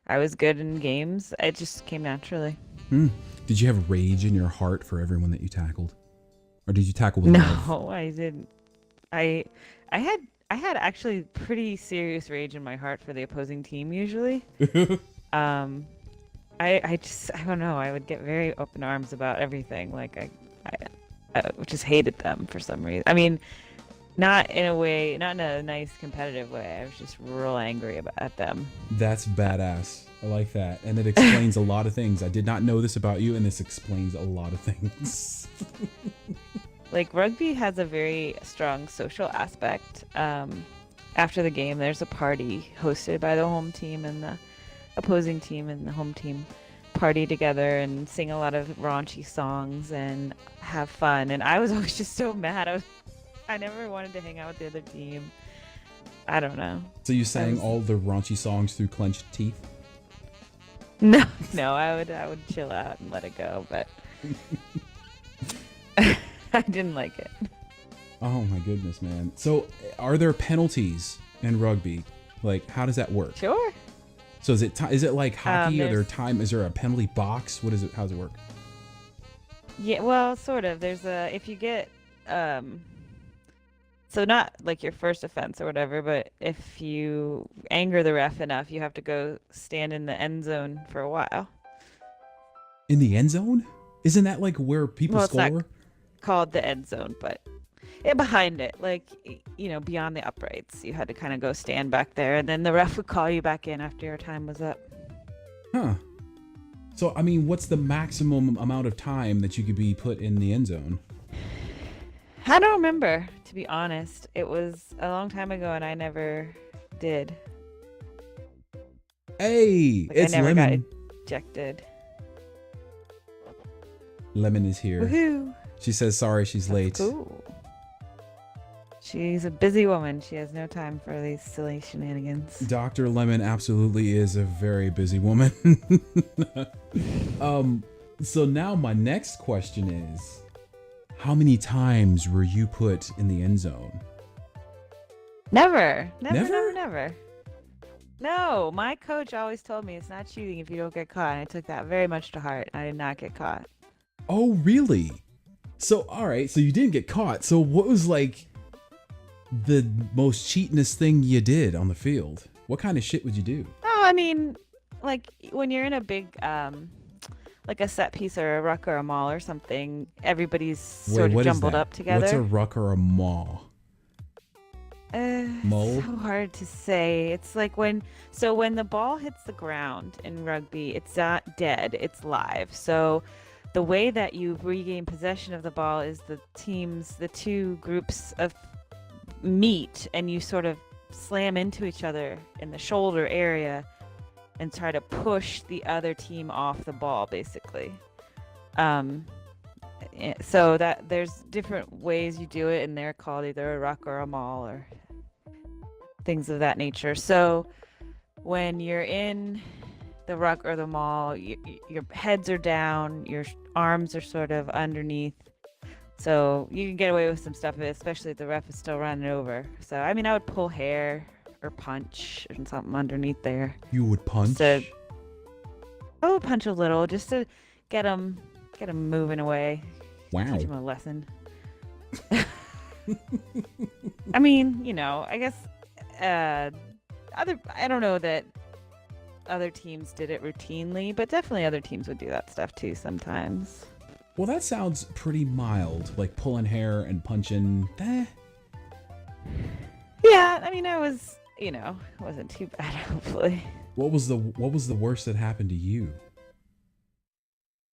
S5: I was good in games. It just came naturally.
S4: Did you have rage in your heart for everyone that you tackled? Or did you tackle with
S5: love?
S4: No,
S5: I didn't. I had actually pretty serious rage in my heart for the opposing team usually. I don't know. I would get very open arms about everything. Like I just hated them for some reason. I mean, not in a nice competitive way. I was just real angry at them. That's
S4: badass. I like that. And it explains a lot of things. I did not know this about you, and this explains a lot of things.
S5: Like rugby has a very strong social aspect. After the game, there's a party hosted by the home team and the opposing team, and the home team party together and sing a lot of raunchy songs and have fun. And I was always just so mad. I never wanted to hang out with the other team. I don't know.
S4: So you sang all the raunchy songs through clenched teeth?
S5: No, I would chill out and let it go, but I didn't like it.
S4: Oh my goodness, man. So are there penalties in rugby? Like, how does that work?
S5: Sure.
S4: So is it like hockey? Is there a penalty box? What is it? How does it work?
S5: Yeah, well, sort of. There's if you get, so not like your first offense or whatever, but if you anger the ref enough, you have to go stand in the end zone for a while.
S4: In the end zone? Isn't that like where people score?
S5: It's not called the end zone, but behind it, like, beyond the uprights, you had to kind of go stand back there, and then the ref would call you back in after your time was up.
S4: Huh. So, I mean, what's the maximum amount of time that you could be put in the end zone?
S5: I don't remember, to be honest. It was a long time ago, and I never did.
S4: Hey,
S5: Like,
S4: it's
S5: I never
S4: Lemon.
S5: got ejected.
S4: Lemon is here.
S5: Woohoo!
S4: She says sorry she's
S5: That's
S4: late.
S5: cool. She's a busy woman. She has no time for these silly shenanigans.
S4: Dr. Lemon absolutely is a very busy woman. So now my next question is, how many times were you put in the end zone?
S5: Never.
S4: Never?
S5: Never. No, my coach always told me it's not cheating if you don't get caught. And I took that very much to heart. I did not get caught.
S4: Oh, really? So, all right. So you didn't get caught. So what was like the most cheatinest thing you did on the field? What kind of shit would you do?
S5: Oh, I mean, like when you're in a big, like a set piece or a ruck or a maul or something, everybody's sort of
S4: what is
S5: jumbled
S4: that?
S5: up together.
S4: What's a ruck or a maw? Mole?
S5: So hard to say. It's like when the ball hits the ground in rugby, it's not dead, it's live. So the way that you regain possession of the ball is the two groups of meet, and you sort of slam into each other in the shoulder area and try to push the other team off the ball, basically. So that there's different ways you do it, and they're called either a ruck or a maul or things of that nature. So when you're in the ruck or the maul, your heads are down, your arms are sort of underneath. So you can get away with some stuff, especially if the ref is still running over. So, I mean, I would pull hair or punch and something underneath there.
S4: You would punch?
S5: I would punch a little just to get them moving away.
S4: Wow.
S5: Teach them a lesson. I mean, I guess I don't know that other teams did it routinely, but definitely other teams would do that stuff too sometimes.
S4: Well, that sounds pretty mild, like pulling hair and punching.
S5: Yeah, I mean, it wasn't too bad, hopefully.
S4: What was the worst that happened to you?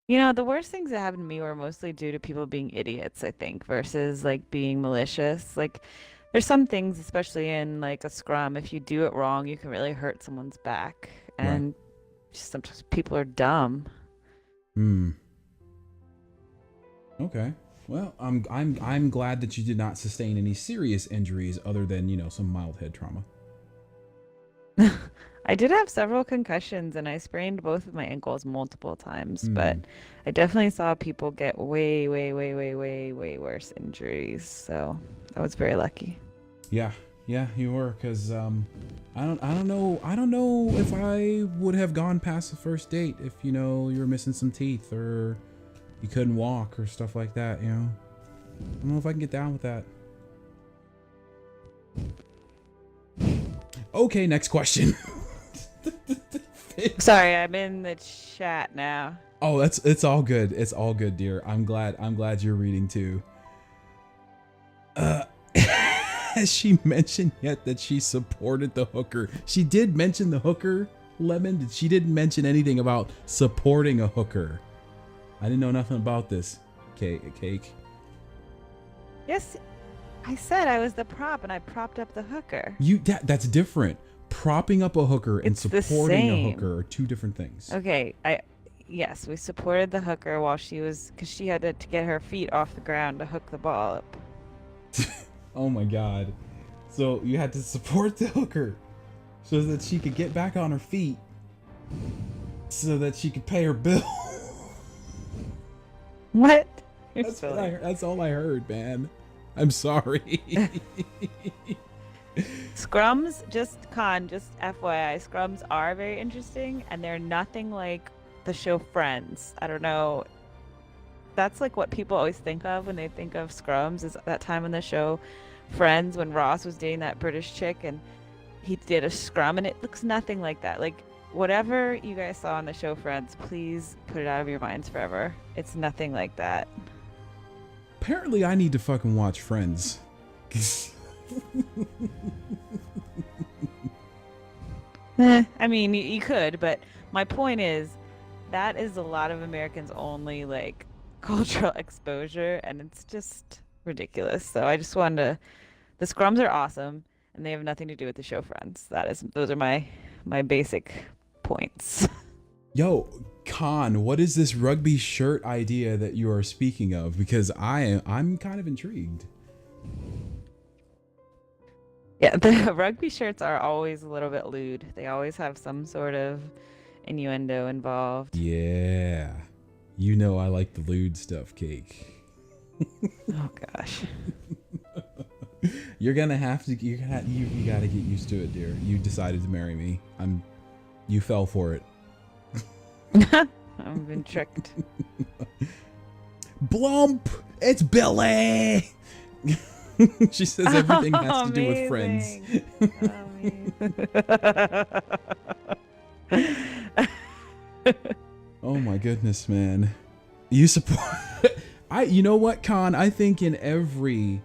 S5: The worst things that happened to me were mostly due to people being idiots, I think, versus like being malicious. Like, there's some things, especially in like a scrum, if you do it wrong, you can really hurt someone's back, and just sometimes people are dumb.
S4: Okay. Well, I'm glad that you did not sustain any serious injuries other than, some mild head trauma.
S5: I did have several concussions, and I sprained both of my ankles multiple times, but I definitely saw people get way, way, way, way, way, way worse injuries. So I was very lucky.
S4: Yeah, you were, because I don't know if I would have gone past the first date if you were missing some teeth or you couldn't walk or stuff like that. I don't know if I can get down with that. Okay, next question.
S5: Sorry, I'm in the chat now.
S4: Oh, it's all good. It's all good, dear. I'm glad you're reading too. Has she mentioned yet that she supported the hooker? She did mention the hooker, Lemon. She didn't mention anything about supporting a hooker. I didn't know nothing about this. Cake.
S5: Yes, I said I was the prop, and I propped up the hooker.
S4: That's different. Propping up a hooker and
S5: It's the
S4: supporting a
S5: same.
S4: hooker are two different things.
S5: Okay, yes, we supported the hooker while because she had to get her feet off the ground to hook the ball up.
S4: Oh my god. So you had to support the hooker so that she could get back on her feet so that she could pay her bill.
S5: What?
S4: That's all I heard, man. I'm sorry.
S5: Scrums, just FYI, scrums are very interesting, and they're nothing like the show Friends. I don't know. That's like what people always think of when they think of scrums, is that time in the show Friends when Ross was dating that British chick and he did a scrum, and it looks nothing like that. Like, whatever you guys saw on the show Friends, please put it out of your minds forever. It's nothing like that.
S4: Apparently I need to fucking watch Friends.
S5: I mean, you could, but my point is that is a lot of Americans' only like cultural exposure, and it's just ridiculous. So I just wanted to. The scrums are awesome, and they have nothing to do with the show Friends. Those are my basic points.
S4: Yo, Khan, what is this rugby shirt idea that you are speaking of? Because I'm kind of intrigued.
S5: Yeah, the rugby shirts are always a little bit lewd. They always have some sort of innuendo involved.
S4: Yeah. You know I like the lewd stuff, Cake.
S5: Oh gosh.
S4: You're gonna have to you gotta get used to it, dear. You decided to marry me. You fell for it.
S5: I've been tricked.
S4: Blump! It's Billy! She says everything has to do with friends. Oh my goodness, man. You support you know what, Con? I think every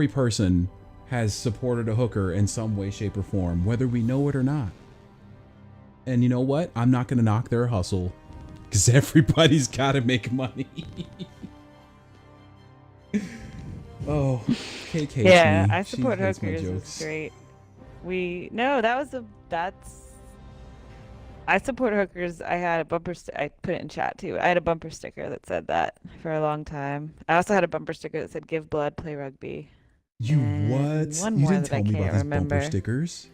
S4: person has supported a hooker in some way, shape, or form, whether we know it or not. And you know what? I'm not gonna knock their hustle, because everybody's gotta make money. Oh, KK.
S5: Yeah,
S4: me.
S5: I
S4: She
S5: support
S4: hates my
S5: hookers.
S4: jokes.
S5: It's great. I support hookers. I had a bumper. I put it in chat too. I had a bumper sticker that said that for a long time. I also had a bumper sticker that said "Give blood, play rugby."
S4: You
S5: And
S4: what?
S5: one
S4: You
S5: more
S4: didn't
S5: that I
S4: tell me about
S5: can't
S4: these
S5: remember.
S4: bumper stickers.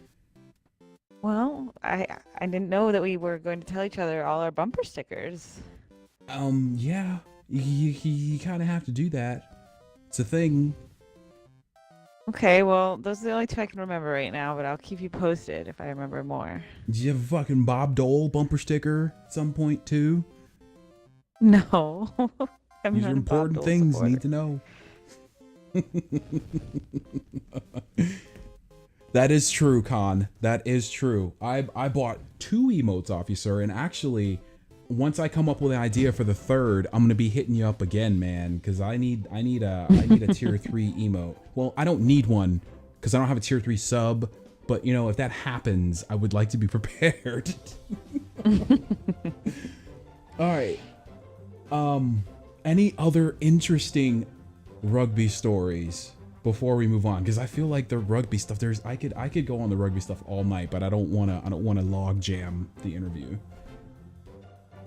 S5: Well, I didn't know that we were going to tell each other all our bumper stickers.
S4: Yeah, you kind of have to do that. It's a thing.
S5: Okay, well, those are the only two I can remember right now, but I'll keep you posted if I remember more.
S4: Did you have a fucking Bob Dole bumper sticker at some point too?
S5: No. I'm
S4: These
S5: not
S4: are
S5: a Bob
S4: important
S5: Dole
S4: things
S5: supporter.
S4: need to know. That is true, Con. That is true. I bought 2 emotes off you, sir, and actually, once I come up with an idea for the third, I'm gonna be hitting you up again, man, because I need a tier 3 emote. Well, I don't need one because I don't have a tier 3 sub, but you know, if that happens, I would like to be prepared. All right. Any other interesting rugby stories before we move on? Because I feel like the rugby stuff, I could go on the rugby stuff all night, but I don't wanna log jam the interview.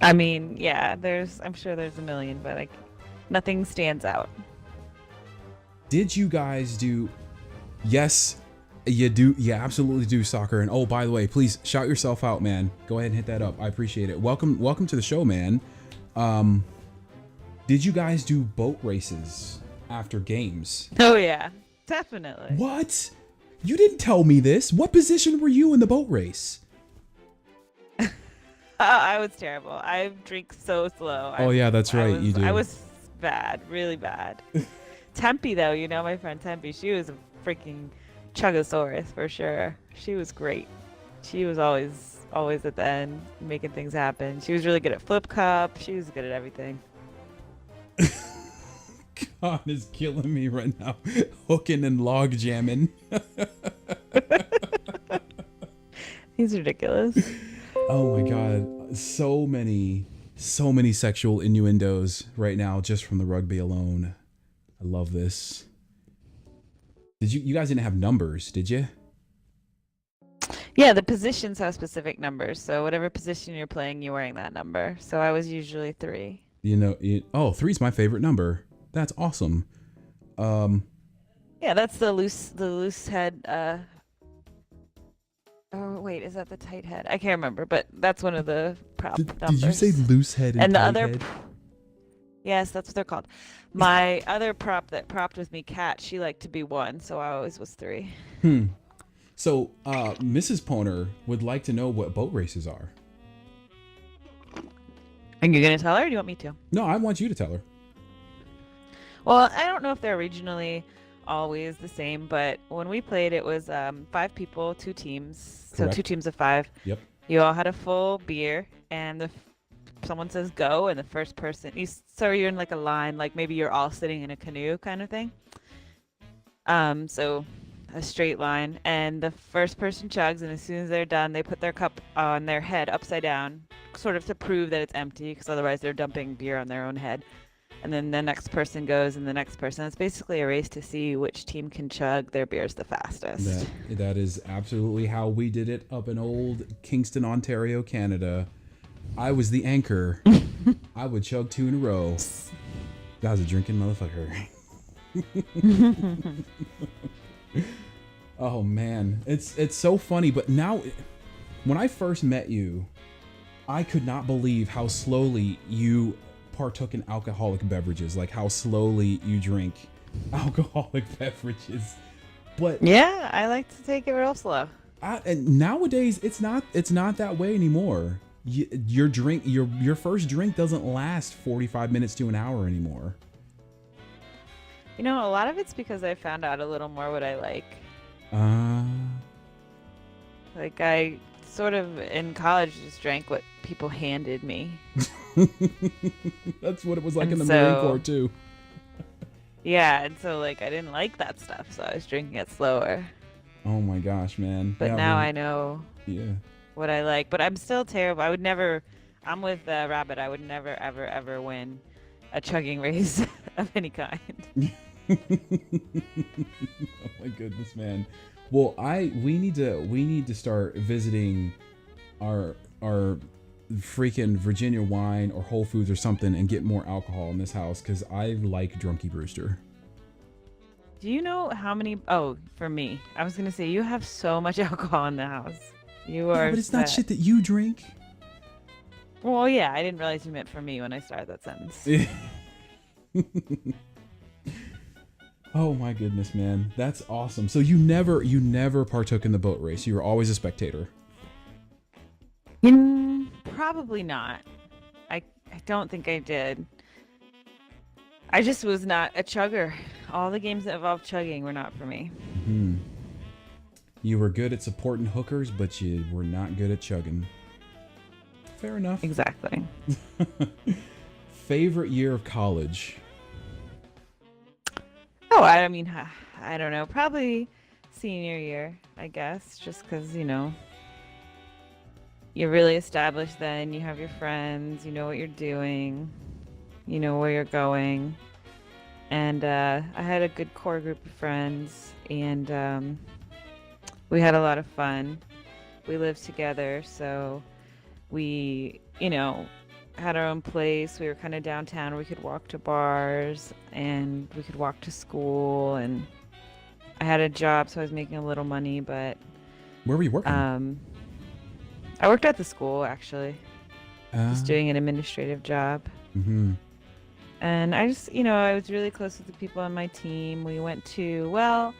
S5: I mean, yeah, I'm sure there's a million, but nothing stands out.
S4: Did you guys do? Yes, you do. You absolutely do, soccer. And oh, by the way, please shout yourself out, man. Go ahead and hit that up. I appreciate it. Welcome to the show, man. Did you guys do boat races after games?
S5: Oh yeah, definitely.
S4: What? You didn't tell me this. What position were you in the boat race?
S5: I was terrible. I drink so slow.
S4: Oh yeah, that's right. You do.
S5: I was bad, really bad. Tempe though, you know my friend Tempe, she was a freaking chugosaurus for sure. She was great. She was always at the end making things happen. She was really good at flip cup. She was good at everything.
S4: God is killing me right now. Hooking and log jamming.
S5: He's ridiculous.
S4: Oh my God. So many sexual innuendos right now just from the rugby alone. I love this. You guys didn't have numbers, did you?
S5: Yeah, the positions have specific numbers. So whatever position you're playing, you're wearing that number. So I was usually 3.
S4: You know, 3's my favorite number. That's awesome.
S5: Yeah, that's the loose head. Oh wait, is that the tight head? I can't remember, but that's one of the prop numbers.
S4: Did you say loose head and
S5: the
S4: tight
S5: other?
S4: head?
S5: Yes, that's what they're called. My other prop that propped with me, Kat, she liked to be 1, so I always was 3.
S4: So, Mrs. Poner would like to know what boat races are.
S5: And you're gonna tell her, or do you want me to?
S4: No, I want you to tell her.
S5: Well, I don't know if they're regionally always the same, but when we played, it was 5 people, 2 teams. So
S4: Correct.
S5: 2 teams of 5.
S4: Yep.
S5: You all had a full beer, and someone says go, and the first person, so you're in like a line, like maybe you're all sitting in a canoe kind of thing. So a straight line, and the first person chugs, and as soon as they're done, they put their cup on their head upside down, sort of to prove that it's empty, because otherwise they're dumping beer on their own head. and then the next person goes, and the next person. It's basically a race to see which team can chug their beers the fastest.
S4: That is absolutely how we did it up in old Kingston, Ontario, Canada. I was the anchor. I would chug 2 in a row. That was a drinking motherfucker. Oh man, it's so funny. But now, when I first met you, I could not believe how slowly you partook in alcoholic beverages, like how slowly you drink alcoholic beverages. But
S5: Yeah, I like to take it real slow.
S4: and nowadays it's not that way anymore. Your first drink doesn't last 45 minutes to an hour anymore.
S5: You know, a lot of it's because I found out a little more what I like. Like, I sort of, in college, just drank what people handed me.
S4: That's what it was like
S5: And
S4: in the Marine
S5: so-
S4: Corps too.
S5: Yeah, and so, like, I didn't like that stuff, so I was drinking it slower.
S4: Oh my gosh, man.
S5: But
S4: Yeah,
S5: now
S4: man.
S5: I know
S4: Yeah.
S5: what I like. But I'm still terrible. I would never, I'm with Rabbit, I would never, ever, ever win a chugging race of any kind.
S4: Oh my goodness, man. Well, we need to start visiting our freaking Virginia wine or Whole Foods or something and get more alcohol in this house, because I like Drunky Brewster.
S5: Do you know how many? Oh, for me, I was gonna say you have so much alcohol in the house. You are.
S4: Yeah, but it's not
S5: set.
S4: shit that you drink.
S5: Well, yeah, I didn't realize you meant for me when I started that sentence.
S4: Oh my goodness, man. That's awesome. So you never partook in the boat race. You were always a spectator.
S5: Probably not. I don't think I did. I just was not a chugger. All the games that involved chugging were not for me.
S4: You were good at supporting hookers, but you were not good at chugging. Fair enough.
S5: Exactly.
S4: Favorite year of college?
S5: Oh, I mean, I don't know. Probably senior year, I guess, just because, you know, you're really established then. You have your friends. You know what you're doing. You know where you're going. And I had a good core group of friends, and we had a lot of fun. We lived together, so we, you know, had our own place. We were kind of downtown. We could walk to bars, and we could walk to school. And I had a job, so I was making a little money. But
S4: Where were you working?
S5: I worked at the school, actually, just
S4: Ah.
S5: doing an administrative job.
S4: Mm-hmm.
S5: And I just, you know, I was really close with the people on my team. We went to, well,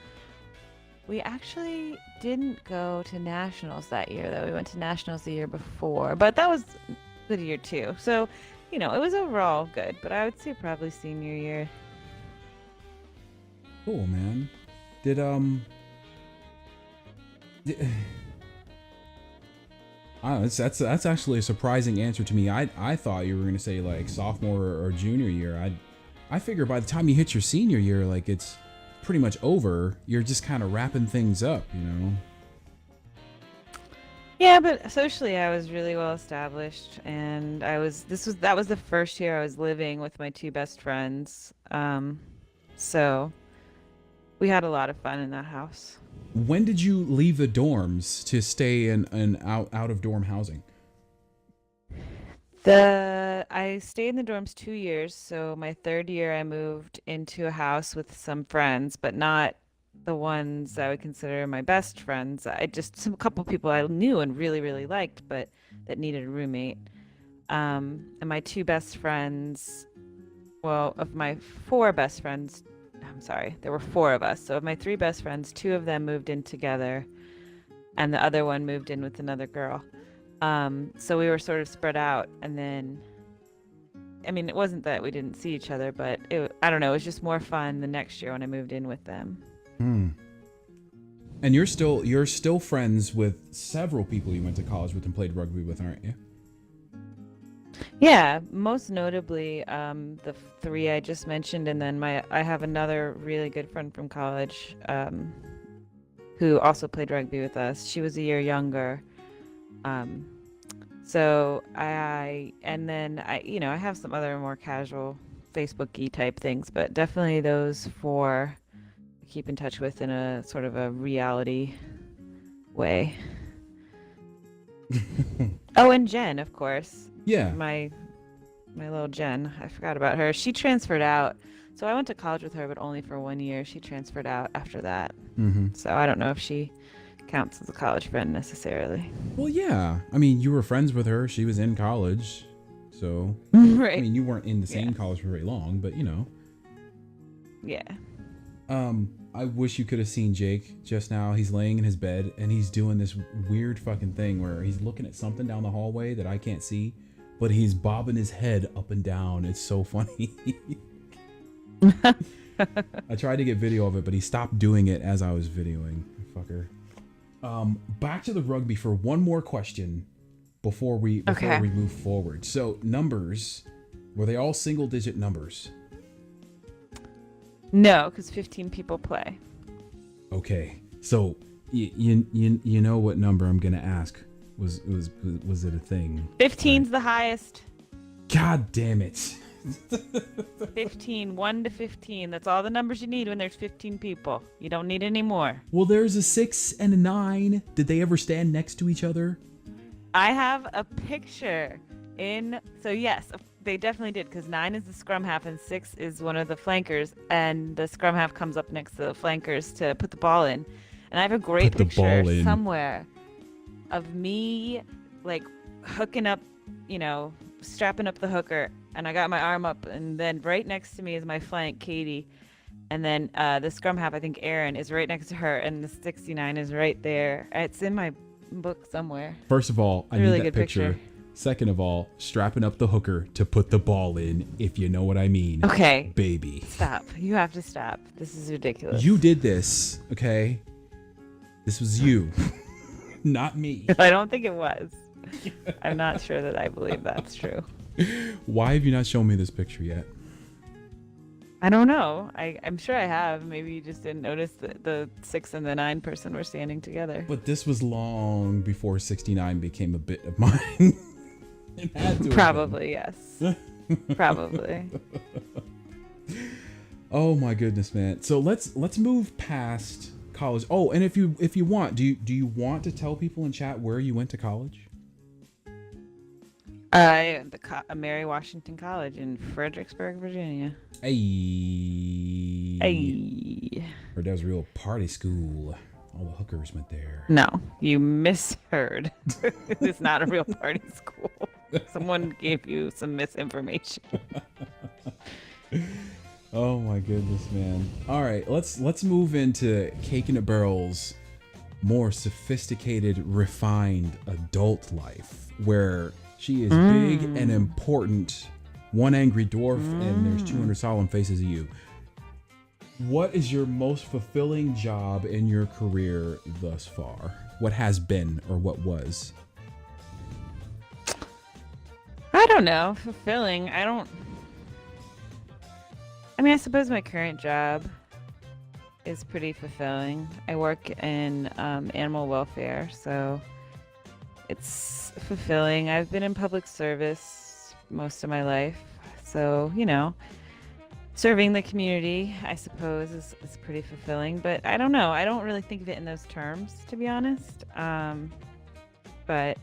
S5: we actually didn't go to nationals that year, though. We went to nationals the year before, but that was a good year too. So, you know, it was overall good, but I would say probably senior year.
S4: Cool, man. Did I don't know, that's actually a surprising answer to me. I thought you were gonna say like sophomore or junior year. I figure by the time you hit your senior year, like it's pretty much over. You're just kind of wrapping things up, you know.
S5: Yeah, but socially I was really well established, and that was the first year I was living with my two best friends. So we had a lot of fun in that house.
S4: When did you leave the dorms to stay in out of dorm housing?
S5: I stayed in the dorms 2 years, so my third year I moved into a house with some friends, but not the ones I would consider my best friends. A couple people I knew and really, really liked, but that needed a roommate. And my two best friends, well, of my four best friends, I'm sorry, there were four of us. So of my three best friends, two of them moved in together, and the other one moved in with another girl. So we were sort of spread out, and then, I mean, it wasn't that we didn't see each other, but I don't know, it was just more fun the next year when I moved in with them.
S4: And you're still friends with several people you went to college with and played rugby with, aren't you?
S5: Yeah, most notably, the three I just mentioned, and then I have another really good friend from college, who also played rugby with us. She was a year younger. So I have some other more casual Facebook-y type things, but definitely those four I keep in touch with in a sort of a reality way. Oh, and Jen, of course.
S4: Yeah.
S5: My little Jen. I forgot about her. She transferred out. So I went to college with her, but only for 1 year. She transferred out after that.
S4: Mm-hmm.
S5: So I don't know if she counts as a college friend necessarily.
S4: Well, yeah. I mean, you were friends with her. She was in college. So,
S5: Right.
S4: I mean, you weren't in the same
S5: Yeah.
S4: college for very long, but you know.
S5: Yeah.
S4: I wish you could have seen Jake just now. He's laying in his bed and he's doing this weird fucking thing where he's looking at something down the hallway that I can't see, but he's bobbing his head up and down. It's so funny. I tried to get video of it, but he stopped doing it as I was videoing. Fucker. Back to the rugby for one more question before we move forward. So numbers, were they all single digit numbers?
S5: No, because 15 people play.
S4: Okay, so you know what number I'm gonna ask? Was it a thing?
S5: 15's the highest.
S4: God damn it!
S5: 15, 1 to 15. That's all the numbers you need when there's 15 people. You don't need any more.
S4: Well, there's a 6 and a 9. Did they ever stand next to each other?
S5: I have a picture in. So yes, they definitely did, because 9 is the scrum half and 6 is one of the flankers, and the scrum half comes up next to the flankers to put the ball in. And I have a great picture somewhere of me like hooking up, strapping up the hooker, and I got my arm up, and then right next to me is my flank, Katie, and then the scrum half, I think Aaron, is right next to her, and the 69 is right there. It's in my book somewhere.
S4: First of all, I
S5: Really
S4: need that
S5: good
S4: picture.
S5: picture.
S4: Second of all, strapping up the hooker to put the ball in, if you know what I mean.
S5: Okay.
S4: Baby.
S5: Stop. You have to stop. This is ridiculous.
S4: You did this, okay? This was you, not me.
S5: I don't think it was. I'm not sure that I believe that's true.
S4: Why have you not shown me this picture yet?
S5: I don't know. I'm sure I have. Maybe you just didn't notice that the 6 and the 9 person were standing together.
S4: But this was long before 69 became a bit of mine. It had to have
S5: Probably, yes. Probably.
S4: Oh my goodness, man. So let's move past college. Oh, and if you want, do you want to tell people in chat where you went to college?
S5: Mary Washington College in Fredericksburg, Virginia.
S4: Hey.
S5: Hey.
S4: Or that was a real party school. All the hookers went there.
S5: No, you misheard. It's not a real party school. Someone gave you some misinformation.
S4: Oh my goodness, man. All right, let's move into Cakeinabarrel's more sophisticated, refined adult life, where she is big and important, one angry dwarf, and there's 200 solemn faces of you. What is your most fulfilling job in your career thus far? What has been or what was?
S5: I don't know. Fulfilling. I mean, I suppose my current job is pretty fulfilling. I work in animal welfare, so it's fulfilling. I've been in public service most of my life, so, serving the community, I suppose, is pretty fulfilling. But I don't know. I don't really think of it in those terms, to be honest. But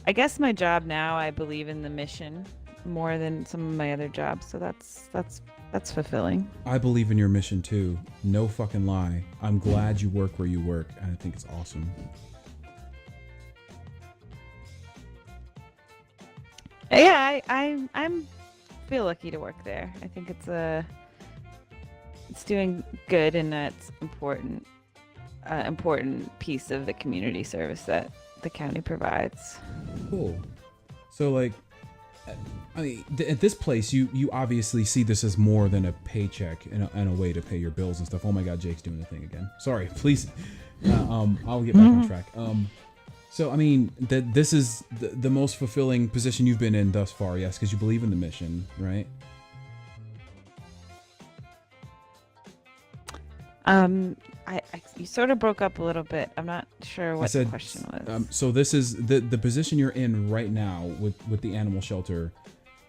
S5: I guess my job now, I believe in the mission more than some of my other jobs, so that's fulfilling.
S4: I believe in your mission too. No fucking lie. I'm glad you work where you work, and I think it's awesome.
S5: Yeah, I'm feel lucky to work there. I think it's doing good, and that's important piece of the community service that the county provides.
S4: Cool. So like, I mean, at this place, you obviously see this as more than a paycheck and a way to pay your bills and stuff. Oh my God, Jake's doing the thing again. Sorry, please. I'll get back on track. So I mean, this is the most fulfilling position you've been in thus far, yes, because you believe in the mission, right?
S5: You sort of broke up a little bit. I'm not sure what the question was.
S4: So this is the position you're in right now with the animal shelter.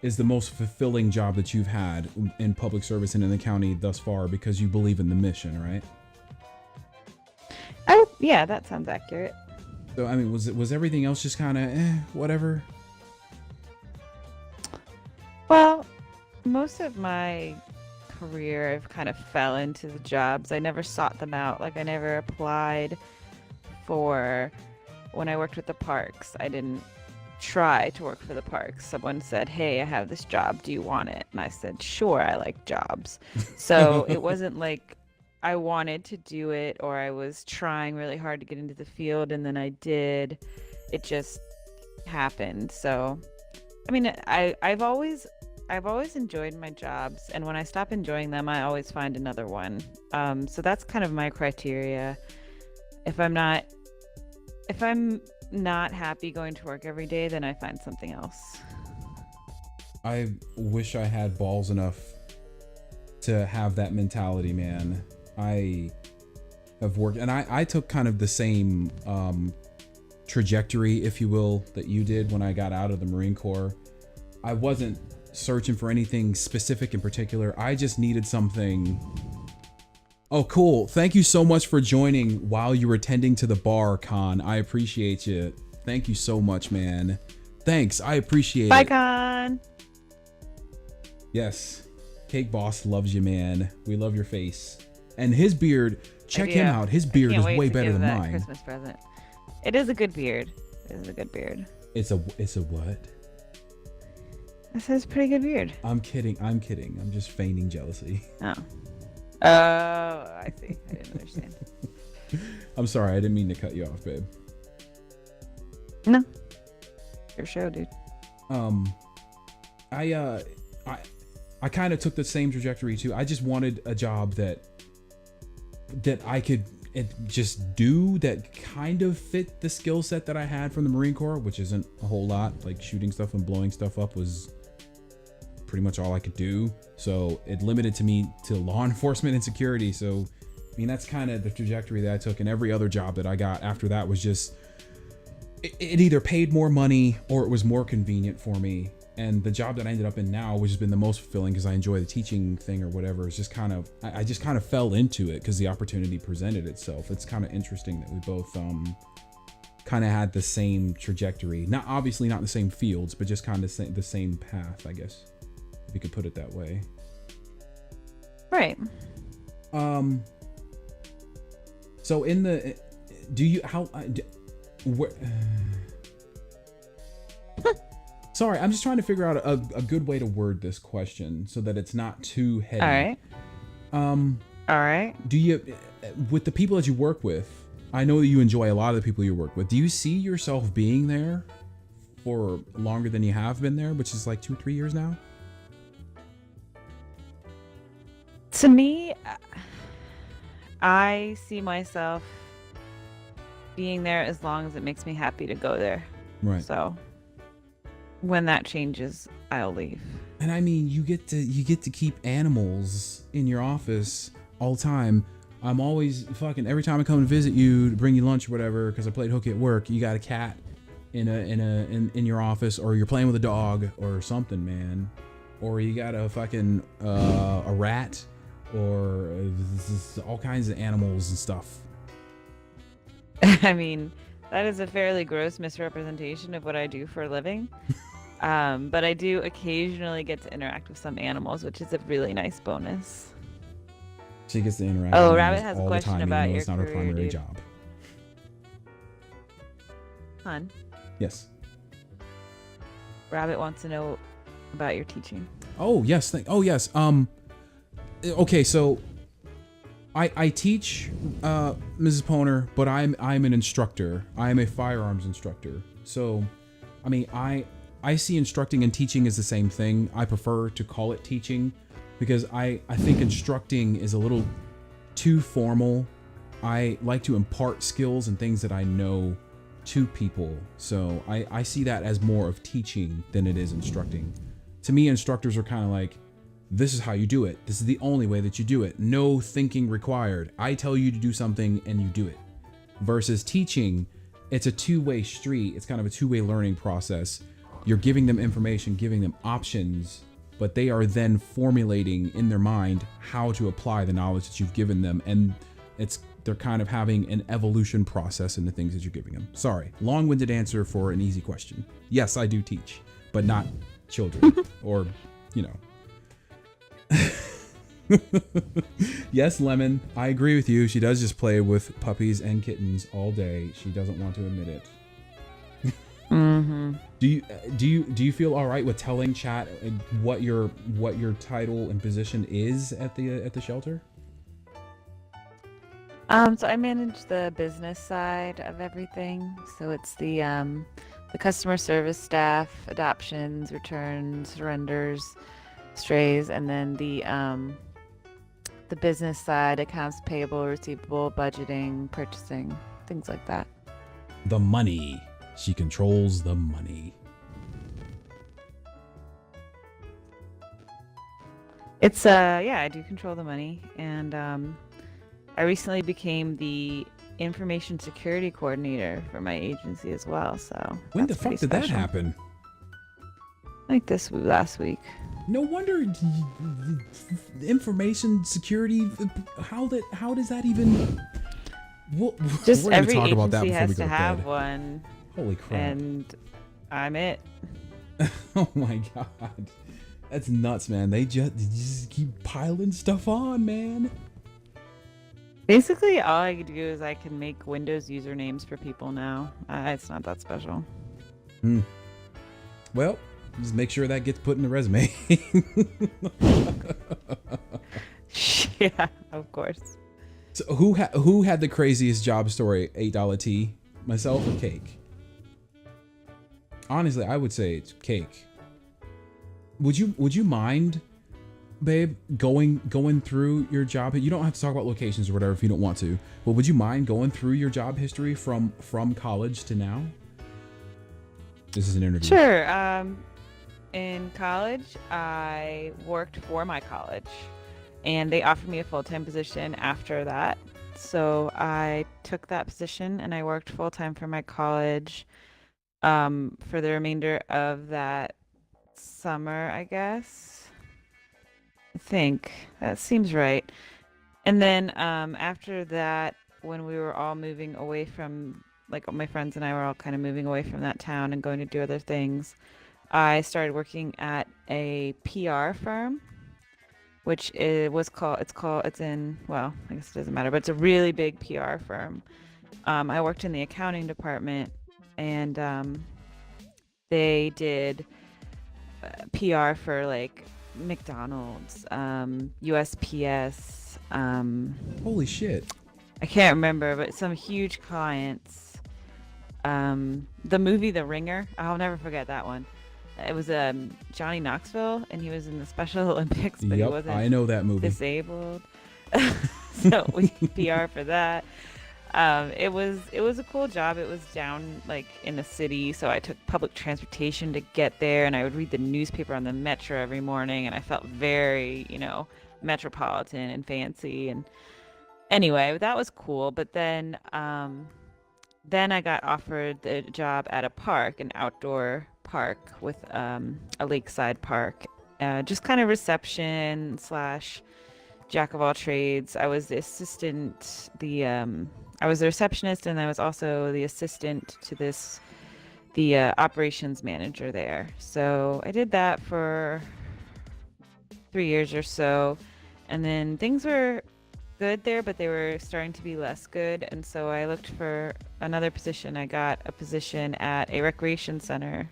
S4: is the most fulfilling job that you've had in public service and in the county thus far because you believe in the mission, right?
S5: Oh, yeah, that sounds accurate.
S4: So, I mean, was everything else just kind of whatever?
S5: Well, most of my career, I've kind of fell into the jobs. I never sought them out. Like, I never applied for, when I worked with the parks, I didn't try to work for the parks. Someone said, hey, I have this job. Do you want it? And I said, sure, I like jobs. So it wasn't like I wanted to do it or I was trying really hard to get into the field and then I did. It just happened. So, I mean, I've always enjoyed my jobs, and when I stop enjoying them, I always find another one. So that's kind of my criteria. If I'm not happy going to work every day, then I find something else.
S4: I wish I had balls enough to have that mentality, man. I have worked, and I took kind of the same trajectory, if you will, that you did when I got out of the Marine Corps. I wasn't searching for anything specific in particular. I just needed something. Oh, cool. Thank you so much for joining while you were tending to the bar, Con. I appreciate you. Thank you so much, man. Thanks. I appreciate
S5: Bye,
S4: it.
S5: Con.
S4: Yes. Cake Boss loves you, man. We love your face. And his beard, check him out. His beard is way better than mine.
S5: Christmas present. It is a good beard. It is a good beard.
S4: It's a what?
S5: I said it's a pretty good beard.
S4: I'm kidding. I'm just feigning jealousy.
S5: Oh. Oh, I see. I didn't understand.
S4: I'm sorry. I didn't mean to cut you off, babe.
S5: No. Your show, dude.
S4: I kind of took the same trajectory too. I just wanted a job that I could just do that kind of fit the skill set that I had from the Marine Corps, which isn't a whole lot. Like shooting stuff and blowing stuff up was pretty much all I could do. So it limited me to law enforcement and security. So, I mean, that's kind of the trajectory that I took. And every other job that I got after that was just, it either paid more money or it was more convenient for me. And the job that I ended up in now, which has been the most fulfilling because I enjoy the teaching thing or whatever, is just kind of, I just kind of fell into it because the opportunity presented itself. It's kind of interesting that we both kind of had the same trajectory. Not obviously not the same fields, but just kind of the same path, I guess, if you could put it that way.
S5: Right.
S4: So in the, where, sorry, I'm just trying to figure out a good way to word this question so that it's not too heavy.
S5: All right. All right.
S4: Do you, with the people that you work with, I know that you enjoy a lot of the people you work with. Do you see yourself being there for longer than you have been there, which is like 2-3 years now?
S5: To me, I see myself being there as long as it makes me happy to go there.
S4: Right.
S5: So when that changes, I'll leave.
S4: And I mean, you get to keep animals in your office all the time. I'm always fucking, every time I come and visit you to bring you lunch or whatever, because I played hooky at work, you got a cat in your office, or you're playing with a dog or something, man, or you got a fucking a rat, or all kinds of animals and stuff.
S5: I mean, that is a fairly gross misrepresentation of what I do for a living. But I do occasionally get to interact with some animals, which is a really nice bonus.
S4: She gets to interact.
S5: Oh,
S4: with
S5: Rabbit
S4: animals
S5: has a
S4: all
S5: question
S4: the time,
S5: about
S4: even though
S5: your
S4: it's not her
S5: career,
S4: primary
S5: dude.
S4: job.
S5: Hun,
S4: Yes.
S5: Rabbit wants to know about your teaching.
S4: Oh yes. Yes. Okay, so I teach, Mrs. Poner, but I'm an instructor. I am a firearms instructor. So, I mean, I see instructing and teaching as the same thing. I prefer to call it teaching because I think instructing is a little too formal. I like to impart skills and things that I know to people. So I see that as more of teaching than it is instructing. To me, instructors are kind of like, this is how you do it. This is the only way that you do it. No thinking required. I tell you to do something and you do it. Versus teaching, it's a two-way street. It's kind of a two-way learning process. You're giving them information, giving them options, but they are then formulating in their mind how to apply the knowledge that you've given them, and they're kind of having an evolution process in the things that you're giving them. Sorry, long-winded answer for an easy question. Yes, I do teach, but not children or, you know. Yes, Lemon, I agree with you. She does just play with puppies and kittens all day. She doesn't want to admit it.
S5: Mm-hmm.
S4: Do you feel all right with telling chat what your title and position is at the shelter?
S5: So I manage the business side of everything. So it's the customer service staff, adoptions, returns, surrenders, strays, and then the business side, accounts payable, receivable, budgeting, purchasing, things like that.
S4: The money. She controls the money.
S5: It's yeah, I do control the money, and I recently became the information security coordinator for my agency as well. So
S4: When the
S5: that's
S4: fuck
S5: pretty
S4: did that
S5: special.
S4: happen?
S5: Like last week.
S4: No wonder information security. How does that even?
S5: Just
S4: we're gonna
S5: every
S4: talk about that
S5: agency
S4: before
S5: has
S4: we go
S5: to
S4: to
S5: have
S4: bed.
S5: one,
S4: Holy crap!
S5: and I'm it.
S4: Oh my god, that's nuts, man. They just keep piling stuff on, man.
S5: Basically, all I can do is I can make Windows usernames for people now. It's not that special.
S4: Well, just make sure that gets put in the resume.
S5: Yeah, of course.
S4: So who had the craziest job story? $8 tea, myself or Cake? Honestly, I would say it's Cake. Would you mind, babe, going through your job? You don't have to talk about locations or whatever if you don't want to. But would you mind going through your job history from college to now? This is an interview.
S5: Sure. In college, I worked for my college, and they offered me a full-time position after that. So I took that position and I worked full-time for my college for the remainder of that summer, I guess. I think that seems right. And then after that, when we were all moving away from, like, my friends and I were all kind of moving away from that town and going to do other things, I started working at a PR firm, which it's in, well, I guess it doesn't matter, but it's a really big PR firm. I worked in the accounting department, and they did PR for like McDonald's, USPS.
S4: Holy shit.
S5: I can't remember, but some huge clients. The movie The Ringer, I'll never forget that one. It was Johnny Knoxville, and he was in the Special Olympics, but he
S4: Yep,
S5: wasn't
S4: I know that movie.
S5: disabled. So we PR for that. It was a cool job. It was down like in the city, so I took public transportation to get there, and I would read the newspaper on the metro every morning, and I felt very, metropolitan and fancy. And anyway, that was cool. But then I got offered the job at a park, an outdoor park with a lakeside park, just kind of reception slash jack of all trades. I was the assistant, I was the receptionist, and I was also the assistant to the operations manager there. So I did that for 3 years or so, and then things were good there, but they were starting to be less good, and so I looked for another position. I got a position at a recreation center.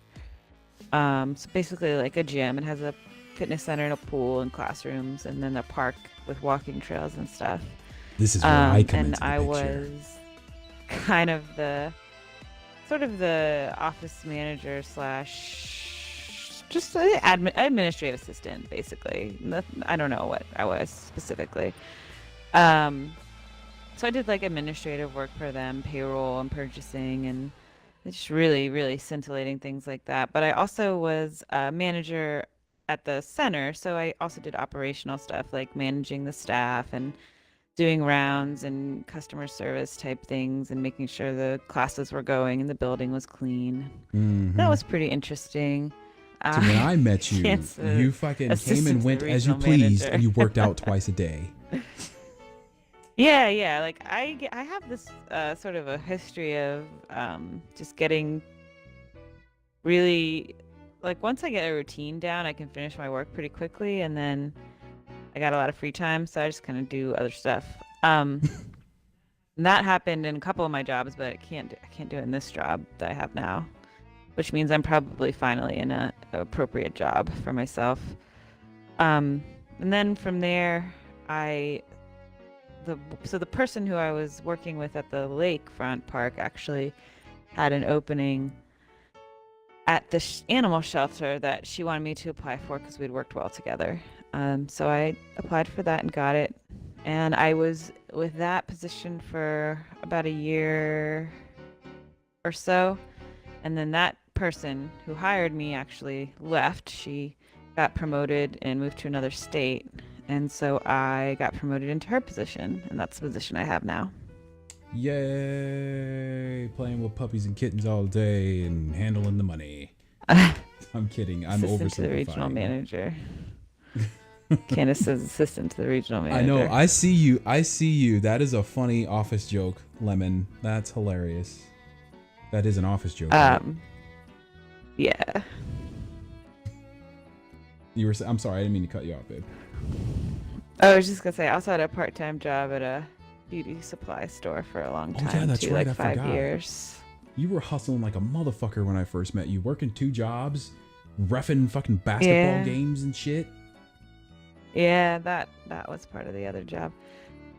S5: So basically like a gym. It has a fitness center and a pool and classrooms, and then a park with walking trails and stuff.
S4: This is where I come
S5: and
S4: into the
S5: I
S4: picture.
S5: was kind of the office manager slash just administrative assistant, basically. I don't know what I was specifically. So I did like administrative work for them, payroll and purchasing, and just really, really scintillating things like that. But I also was a manager at the center, so I also did operational stuff like managing the staff and doing rounds and customer service type things and making sure the classes were going and the building was clean. That was pretty interesting.
S4: So when I met you,
S5: Yes,
S4: you fucking came
S5: assistant
S4: and
S5: to the
S4: went as you
S5: regional
S4: pleased,
S5: manager.
S4: and you worked out twice a day.
S5: Yeah. Like I have this sort of a history of just getting really, like, once I get a routine down, I can finish my work pretty quickly, and then I got a lot of free time, so I just kind of do other stuff. And that happened in a couple of my jobs, but I can't do it in this job that I have now, which means I'm probably finally in a appropriate job for myself. And then from there, the person who I was working with at the lakefront park actually had an opening at the animal shelter that she wanted me to apply for because we'd worked well together. So I applied for that and got it. And I was with that position for about a year or so. And then that person who hired me actually left. She got promoted and moved to another state. And so I got promoted into her position, and that's the position I have now.
S4: Yay! Playing with puppies and kittens all day and handling the money. I'm kidding. I'm
S5: Assistant to the regional
S4: oversimplifying.
S5: manager. Candace's assistant to the regional manager.
S4: I know. I see you. That is a funny office joke, Lemon. That's hilarious. That is an office joke. Right?
S5: Yeah.
S4: You were. I'm sorry. I didn't mean to cut you off, babe.
S5: I was just gonna say, I also had a part-time job at a beauty supply store for a long time.
S4: Yeah, that's
S5: too,
S4: right.
S5: like
S4: I
S5: 5
S4: forgot.
S5: years.
S4: You were hustling like a motherfucker when I first met you. Working 2 jobs, reffing fucking basketball games and shit.
S5: Yeah, that was part of the other job,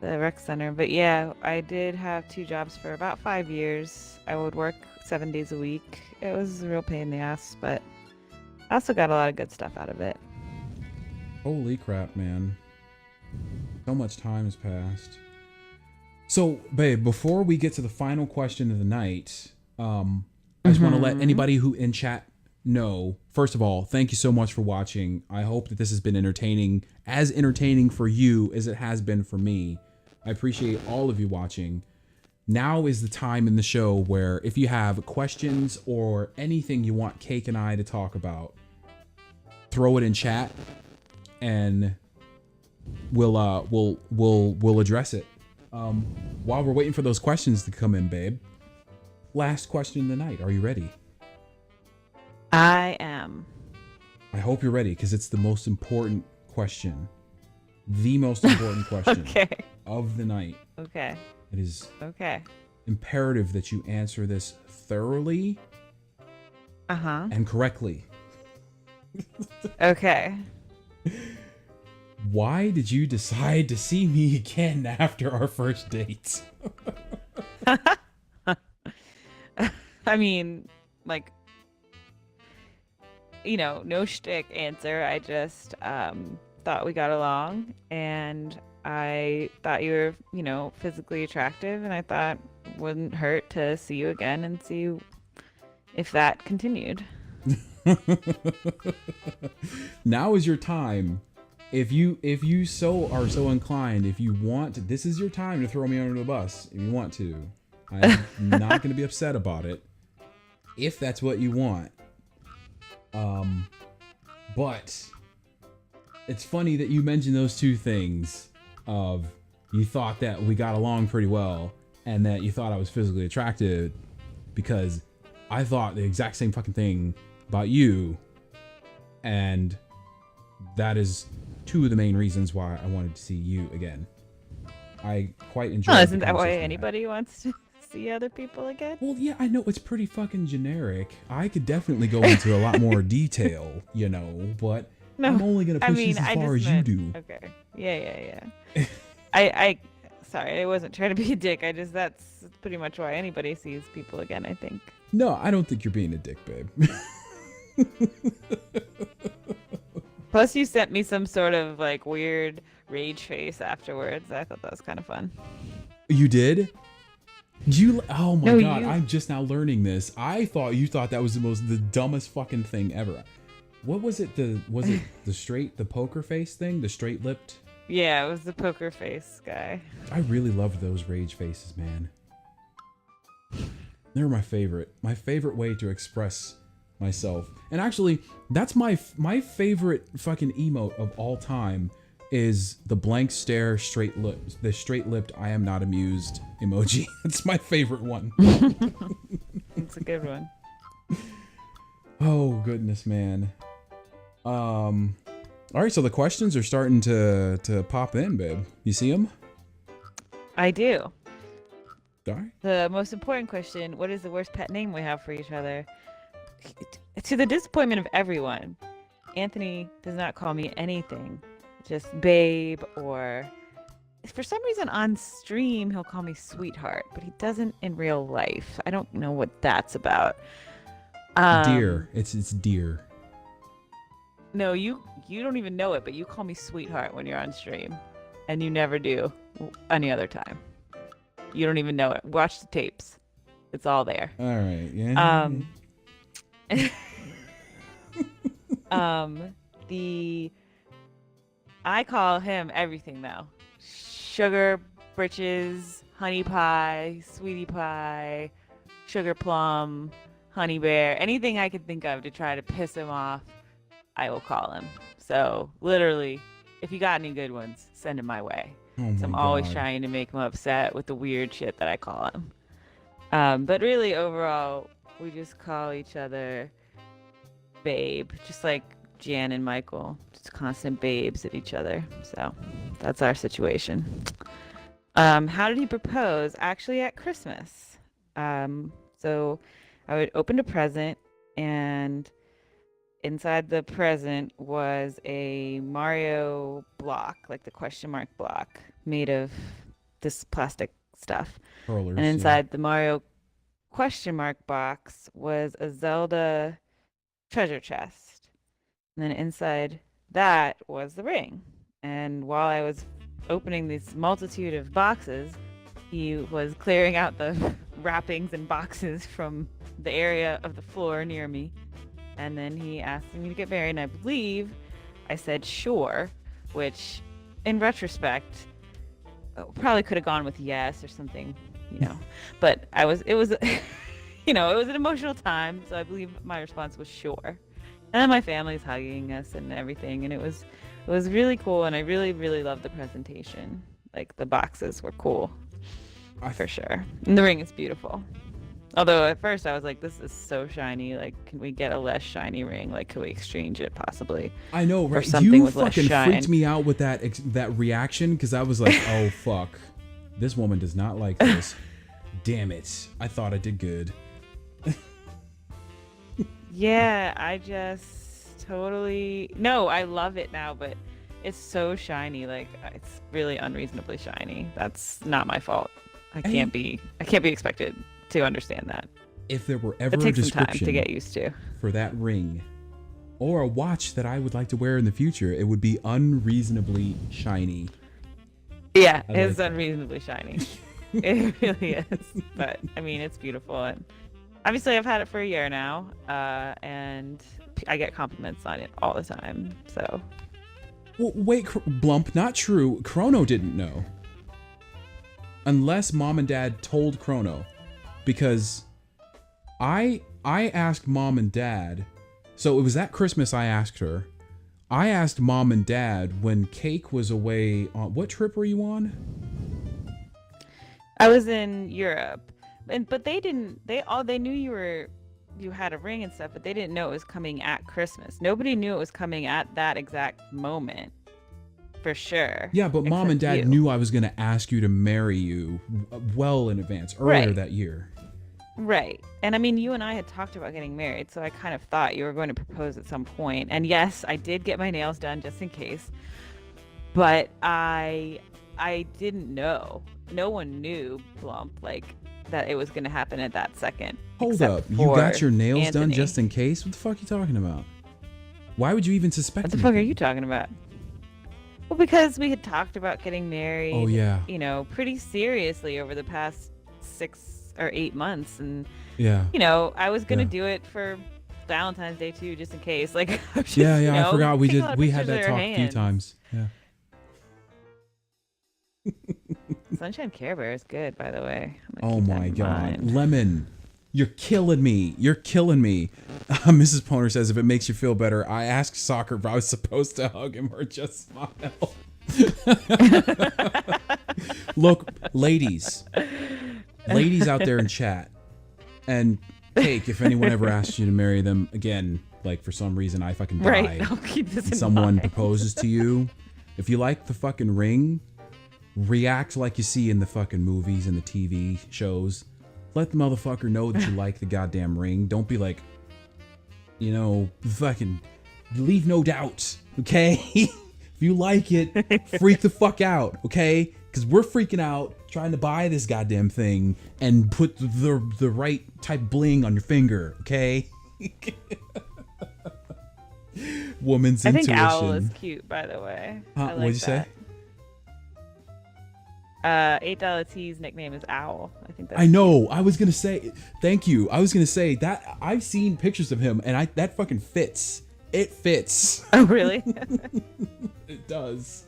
S5: the rec center. But yeah, I did have 2 jobs for about 5 years. I would work 7 days a week. It was a real pain in the ass, but I also got a lot of good stuff out of it.
S4: Holy crap, man. So much time has passed. So, babe, before we get to the final question of the night, I just want to let anybody who in chat know, first of all, thank you so much for watching. I hope that this has been as entertaining for you as it has been for me. I appreciate all of you watching. Now is the time in the show where if you have questions or anything you want Cake and I to talk about, throw it in chat and we'll address it. While we're waiting for those questions to come in, babe, last question of the night. Are you ready?
S5: I am.
S4: I hope you're ready because it's the most important question. The most important question
S5: Okay.
S4: of the night.
S5: Okay.
S4: It is
S5: Okay.
S4: imperative that you answer this thoroughly and correctly.
S5: Okay.
S4: Why did you decide to see me again after our first date?
S5: I mean, like, no shtick answer. I just thought we got along, and I thought you were, physically attractive, and I thought it wouldn't hurt to see you again and see if that continued.
S4: Now is your time. If you are so inclined, if you want, this is your time to throw me under the bus. If you want to, I'm not going to be upset about it. If that's what you want. But it's funny that you mentioned those 2 things of you thought that we got along pretty well and that you thought I was physically attractive, because I thought the exact same fucking thing about you, and that is 2 of the main reasons why I wanted to see you again. I quite enjoyed.
S5: Isn't that why anybody wants to see other people again?
S4: Well, yeah, I know it's pretty fucking generic. I could definitely go into a lot more detail, but
S5: No,
S4: I'm only gonna push this as far as you do.
S5: Okay. Yeah. I sorry, I wasn't trying to be a dick. That's pretty much why anybody sees people again, I think.
S4: No, I don't think you're being a dick, babe.
S5: Plus, you sent me some sort of like weird rage face afterwards. I thought that was kind of fun.
S4: You did? Oh my
S5: No,
S4: god,
S5: you-
S4: I'm just now learning this. I thought you thought that was the dumbest fucking thing ever. What was it? Was it the poker face thing? The straight lipped
S5: Yeah, it was the poker face guy.
S4: I really loved those rage faces, man. They're my favorite. My favorite way to express myself. And actually, that's my favorite fucking emote of all time is the blank stare, straight lips, the straight-lipped I am not amused emoji. That's my favorite one.
S5: It's a good one.
S4: Oh, goodness, man. All right, so the questions are starting to pop in, babe. You see them?
S5: I do.
S4: All right.
S5: The most important question, what is the worst pet name we have for each other? To the disappointment of everyone, Anthony does not call me anything. Just babe, or for some reason on stream he'll call me sweetheart, but he doesn't in real life. I don't know what that's about.
S4: Dear. It's dear.
S5: No, you don't even know it, but you call me sweetheart when you're on stream, and you never do any other time. You don't even know it. Watch the tapes. It's all there.
S4: All right. Yeah.
S5: I call him everything though. Sugar britches, honey pie, sweetie pie, sugar plum, honey bear, anything I could think of to try to piss him off, I will call him. So literally, if you got any good ones, send them my way.
S4: Oh
S5: So I'm
S4: my
S5: always
S4: God.
S5: trying to make him upset with the weird shit that I call him. But really, overall, we just call each other babe, just like Jan and Michael, just constant babes at each other. So that's our situation. How did he propose? Actually, at Christmas. So I would open a present, and inside the present was a Mario block, like the question mark block, made of this plastic stuff.
S4: Curlers,
S5: And
S4: yeah.
S5: inside the Mario question mark box was a Zelda treasure chest. And then inside that was the ring. And while I was opening this multitude of boxes, he was clearing out the wrappings and boxes from the area of the floor near me. And then he asked me to get married, and I believe I said sure, which in retrospect probably could have gone with yes or something, you know. But it was it was an emotional time, so I believe my response was sure. And then my family's hugging us and everything, and it was really cool, and I really, really loved the presentation. Like, the boxes were cool, for sure. And the ring is beautiful. Although at first I was like, this is so shiny. Like, can we get a less shiny ring? Like, could we exchange it possibly?
S4: I know,
S5: for
S4: right?
S5: something
S4: You
S5: with less
S4: fucking
S5: shine?
S4: freaked me out with that reaction, because I was like, oh fuck, this woman does not like this. Damn it! I thought I did good.
S5: Yeah, I just totally... No, I love it now, but it's so shiny. Like, it's really unreasonably shiny. That's not my fault. I can't be expected to understand that.
S4: If there were ever
S5: It
S4: a
S5: takes some time
S4: description
S5: to get used to.
S4: for that ring, or a watch that I would like to wear in the future, it would be unreasonably shiny.
S5: Yeah,
S4: I
S5: it's
S4: like that.
S5: unreasonably shiny. It really is. But, I mean, it's beautiful. And obviously, I've had it for a year now, and I get compliments on it all the time. So,
S4: Well, wait, Blump, not true. Chrono didn't know. Unless mom and dad told Chrono. Because I asked mom and dad. So it was that Christmas I asked her. I asked mom and dad when Cake was away on... What trip were you on?
S5: I was in Europe. But they didn't... They knew you had a ring and stuff, but they didn't know it was coming at Christmas. Nobody knew it was coming at that exact moment. For sure.
S4: Yeah, but mom and
S5: except
S4: dad
S5: you.
S4: knew I was going to ask you to marry you well in advance, earlier
S5: Right.
S4: that year.
S5: Right. And I mean, you and I had talked about getting married, so I kind of thought you were going to propose at some point. And yes, I did get my nails done just in case. But I didn't know. No one knew, Blump, like, that it was going to happen at that second.
S4: Hold
S5: except
S4: up. You
S5: for
S4: got your nails done
S5: Anthony.
S4: just in case? What the fuck are you talking about? Why would you even suspect
S5: What the fuck are
S4: anything?
S5: you talking about? Well, because we had talked about getting married,
S4: Oh, yeah.
S5: you know, pretty seriously over the past 6 or 8 months. And,
S4: Yeah.
S5: you know, I was going to
S4: Yeah.
S5: do it for Valentine's Day too, just in case. Like, I was just,
S4: Yeah,
S5: you
S4: yeah,
S5: know,
S4: I forgot we
S5: taking a
S4: did.
S5: lot of
S4: We had
S5: pictures
S4: that
S5: of our
S4: talk a few
S5: hands.
S4: times. Yeah.
S5: Sunshine Care Bear is good, by the way.
S4: Oh my god. Lemon, you're killing me. You're killing me. Mrs. Poner says, if it makes you feel better, I asked Soccer if I was supposed to hug him or just smile. Look, ladies out there in chat, and Cake, if anyone ever asks you to marry them again, like for some reason I fucking die,
S5: right, I'll keep this in
S4: someone
S5: mind.
S4: proposes to you, if you like the fucking ring, react like you see in the fucking movies and the TV shows. Let the motherfucker know that you like the goddamn ring. Don't be like, you know, fucking leave no doubt, okay? If you like it, freak the fuck out, okay? Because we're freaking out trying to buy this goddamn thing and put the right type bling on your finger, okay? Woman's
S5: I think
S4: intuition.
S5: Owl is cute, by the way. I like
S4: what'd you say?
S5: $8 T's nickname is Owl. I think that's
S4: I know. I was gonna say, thank you. I was gonna say that I've seen pictures of him, and that fucking fits. It fits.
S5: Oh, really?
S4: It does.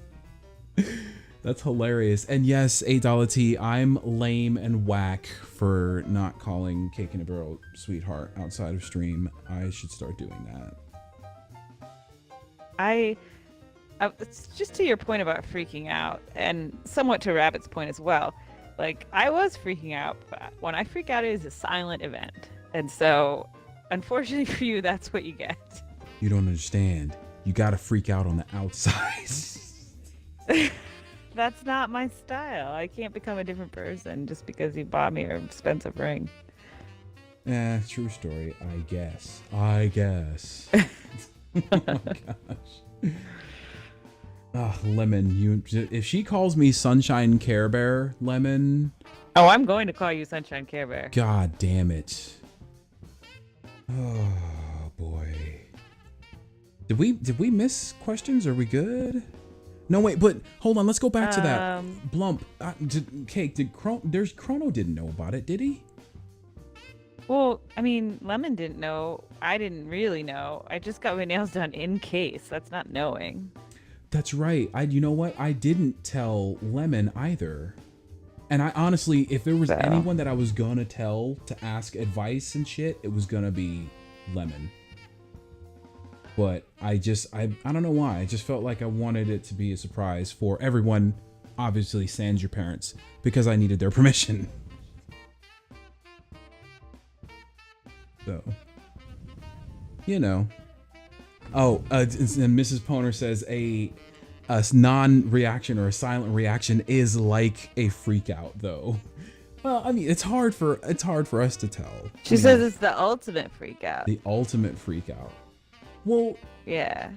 S4: That's hilarious. And yes, $8 T, I'm lame and whack for not calling Cakeinabarrel sweetheart outside of stream. I should start doing that.
S5: It's just to your point about freaking out, and somewhat to Rabbit's point as well. Like, I was freaking out, but when I freak out, it is a silent event. And so, unfortunately for you, that's what you get.
S4: You don't understand. You gotta freak out on the outside.
S5: That's not my style. I can't become a different person just because you bought me an expensive ring.
S4: True story, I guess. Oh my gosh. Ah, Lemon, if she calls me Sunshine Care Bear, Lemon.
S5: Oh, I'm going to call you Sunshine Care Bear.
S4: God damn it. Oh boy. Did we miss questions? Are we good? No, wait, but hold on. Let's go back to that. Blump. Chrono didn't know about it, did he?
S5: Well, I mean, Lemon didn't know. I didn't really know. I just got my nails done in case. That's not knowing.
S4: That's right. You know what? I didn't tell Lemon either. And I honestly, if there was anyone that I was gonna tell to ask advice and shit, it was gonna be Lemon. But I don't know why. I just felt like I wanted it to be a surprise for everyone, obviously sans your parents, because I needed their permission. So, you know. Oh, and Mrs. Poner says a non-reaction or a silent reaction is like a freak out, though. Well, I mean, it's hard for us to tell.
S5: She says it's the ultimate freak out.
S4: The ultimate freak out. Well,
S5: yeah,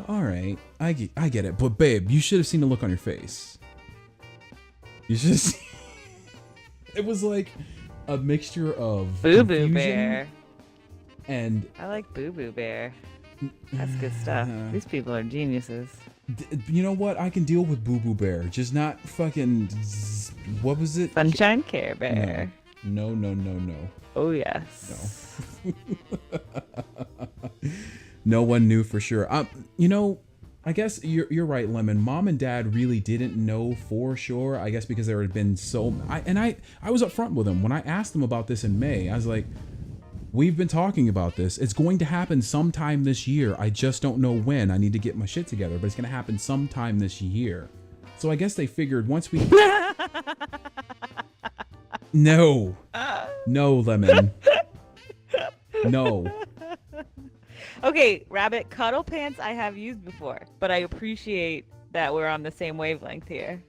S4: all right. I get it. But babe, you should have seen the look on your face. You should have seen. It was like a mixture of
S5: Boo Boo Bear.
S4: And
S5: I like Boo Boo Bear. That's good stuff. These people are geniuses.
S4: You know what? I can deal with Boo Boo Bear, just not fucking. What was it?
S5: Sunshine Care Bear.
S4: No.
S5: Oh yes.
S4: No. No one knew for sure. You know, I guess you're right, Lemon. Mom and Dad really didn't know for sure. I guess because there had been I was upfront with them when I asked them about this in May. I was like, we've been talking about this. It's going to happen sometime this year. I just don't know when. I need to get my shit together, but it's going to happen sometime this year. So I guess they figured once we. No, Lemon. No.
S5: Okay, Rabbit, cuddle pants I have used before, but I appreciate that we're on the same wavelength here.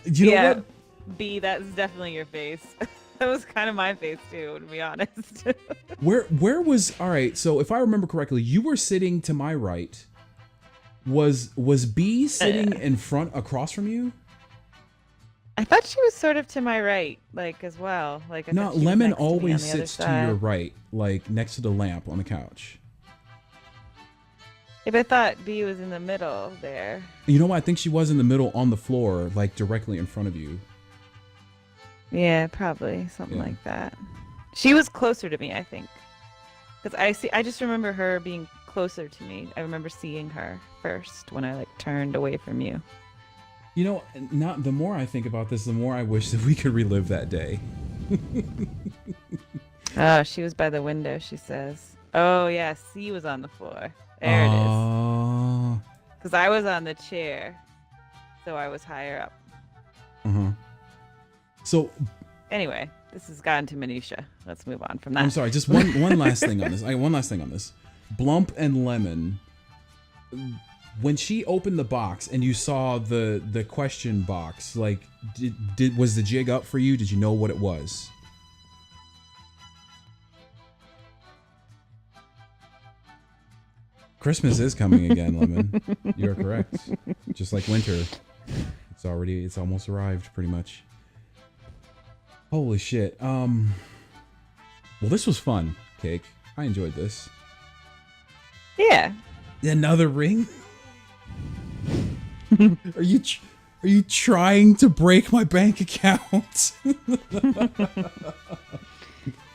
S4: You know what?
S5: B, that's definitely your face. That was kind of my face too, to be honest.
S4: Where was, all right, so if I remember correctly, you were sitting to my right. Was B sitting in front across from you?
S5: I thought she was sort of to my right, like, as well. Like, I
S4: No,
S5: thought she was
S4: Lemon
S5: next to me on
S4: always
S5: the other
S4: sits to
S5: side.
S4: your right, like next to the lamp on the couch.
S5: Yeah, but I thought B was in the middle there.
S4: You know what? I think she was in the middle on the floor, like directly in front of you.
S5: Yeah, probably something like that. She was closer to me, I think, because I just remember her being closer to me. I remember seeing her first when I like turned away from you.
S4: You know, not the more I think about this, the more I wish that we could relive that day.
S5: Oh, she was by the window, she says. Oh, yeah, C was on the floor. There it is. Because I was on the chair, so I was higher up.
S4: So,
S5: anyway, this has gotten to minutia. Let's move on from that.
S4: I'm sorry, just one last thing on this. One last thing on this. Blump and Lemon, when she opened the box and you saw the question box, like, was the jig up for you? Did you know what it was? Christmas is coming again, Lemon. You're correct. Just like winter. It's almost arrived, pretty much. Holy shit. Well, this was fun, Cake. I enjoyed this.
S5: Yeah.
S4: Another ring? Are you trying to break my bank account?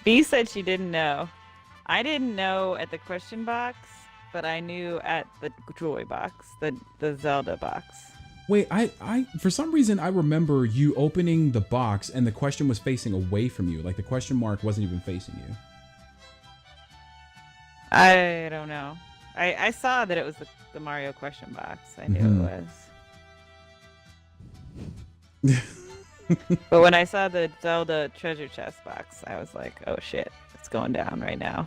S5: B said she didn't know. I didn't know at the question box, but I knew at the jewelry box, the Zelda box.
S4: Wait, I for some reason I remember you opening the box and the question was facing away from you. Like the question mark wasn't even facing you.
S5: I don't know. I saw that it was the Mario question box. I knew it was. But when I saw the Zelda treasure chest box, I was like, oh shit, it's going down right now.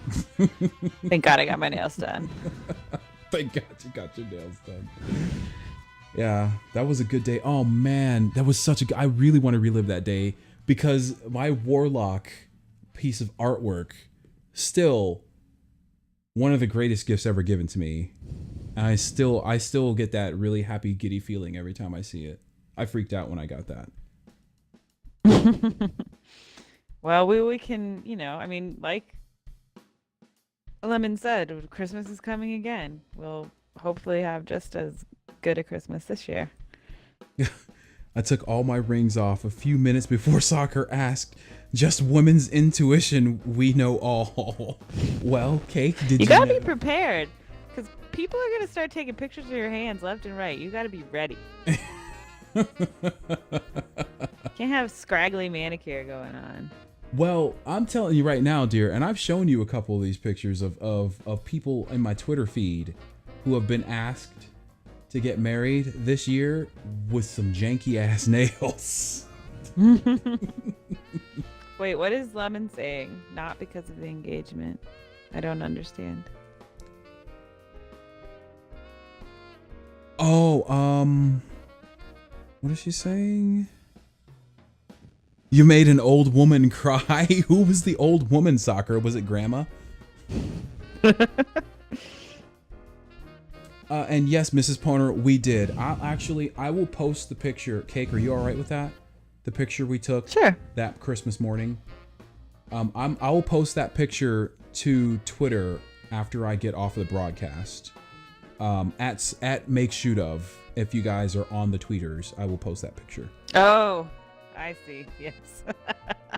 S5: Thank God I got my nails done.
S4: Thank God you got your nails done. Yeah, that was a good day. Oh man, that was such a I really want to relive that day because my Warlock piece of artwork still one of the greatest gifts ever given to me. And I still get that really happy giddy feeling every time I see it. I freaked out when I got that.
S5: Well, we can, I mean, like Lemon said, Christmas is coming again. We'll hopefully have just as good a Christmas this year.
S4: I took all my rings off a few minutes before Soccer asked, just women's intuition, we know all. Well, Cake, did you
S5: gotta
S4: know?
S5: be prepared, because people are gonna start taking pictures of your hands left and right. You gotta be ready. Can't have scraggly manicure going on.
S4: Well, I'm telling you right now, dear, and I've shown you a couple of these pictures of people in my Twitter feed who have been asked to get married this year with some janky ass nails.
S5: Wait, what is Lemon saying? Not because of the engagement. I don't understand.
S4: Oh, what is she saying? You made an old woman cry. Who was the old woman, Soccer? Was it Grandma? And yes, Mrs. Poner, we did. I will post the picture. Cake, are you all right with that? The picture we took that Christmas morning. I will post that picture to Twitter after I get off of the broadcast. At Make Shoot Of. If you guys are on the tweeters, I will post that picture.
S5: Oh, I see. Yes,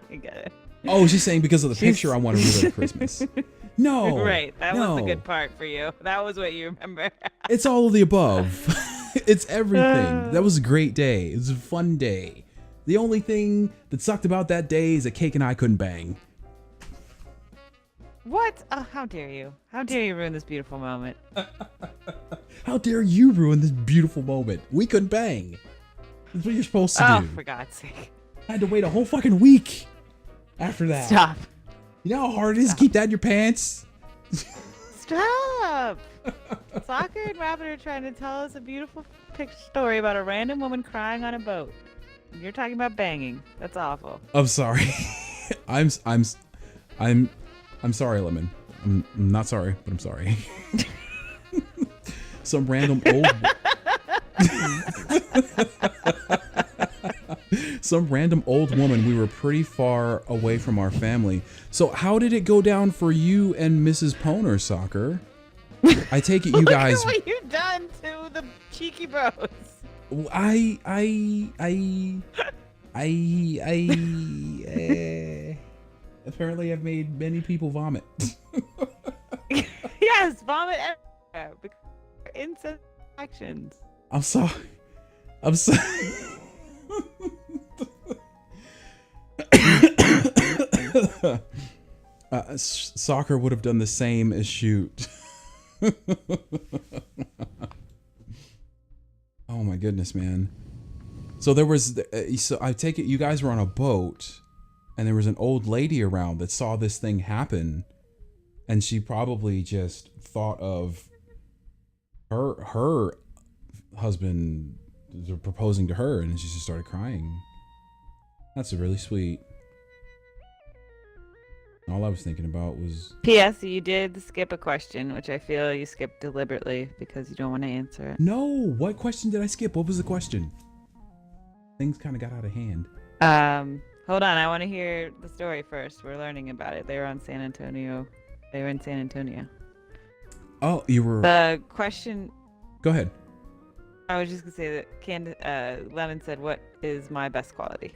S5: I get it.
S4: Oh, she's saying because of the picture, I want to relive Christmas. No,
S5: right. That was the good part for you. That was what you remember.
S4: It's all of the above. It's everything. That was a great day. It was a fun day. The only thing that sucked about that day is that Cake and I couldn't bang.
S5: What? Oh, how dare you? How dare you ruin this beautiful moment?
S4: How dare you ruin this beautiful moment? We couldn't bang. That's what you're supposed to do.
S5: Oh, for God's sake.
S4: I had to wait a whole fucking week after that.
S5: Stop.
S4: You know how hard it is to keep that in your pants?
S5: Stop. Soccer and Rabbit are trying to tell us a beautiful story about a random woman crying on a boat. You're talking about banging. That's awful.
S4: I'm sorry. I'm sorry, Lemon. I'm not sorry, but I'm sorry. Some random old some random old woman. We were pretty far away from our family. So how did it go down for you and Mrs. Poner, Soccer? I take it you guys.
S5: Look at what you've done to the Cheekybros.
S4: Apparently I've made many people vomit.
S5: Yeah, Yes, vomit everywhere. Because incest actions.
S4: I'm sorry. I'm sorry. Soccer would have done the same as shoot. Oh my goodness, man. So there was, so I take it you guys were on a boat and there was an old lady around that saw this thing happen, and she probably just thought of her husband proposing to her, and she just started crying. That's really sweet. All I was thinking about was...
S5: P.S. You did skip a question, which I feel you skipped deliberately because you don't want to answer it.
S4: No, what question did I skip? What was the question? Things kind of got out of hand.
S5: Hold on, I want to hear the story first. We're learning about it. They were on San Antonio. They were in San Antonio.
S4: Oh, you were...
S5: The question...
S4: Go ahead.
S5: I was just gonna say that Lennon said, "What is my best quality?"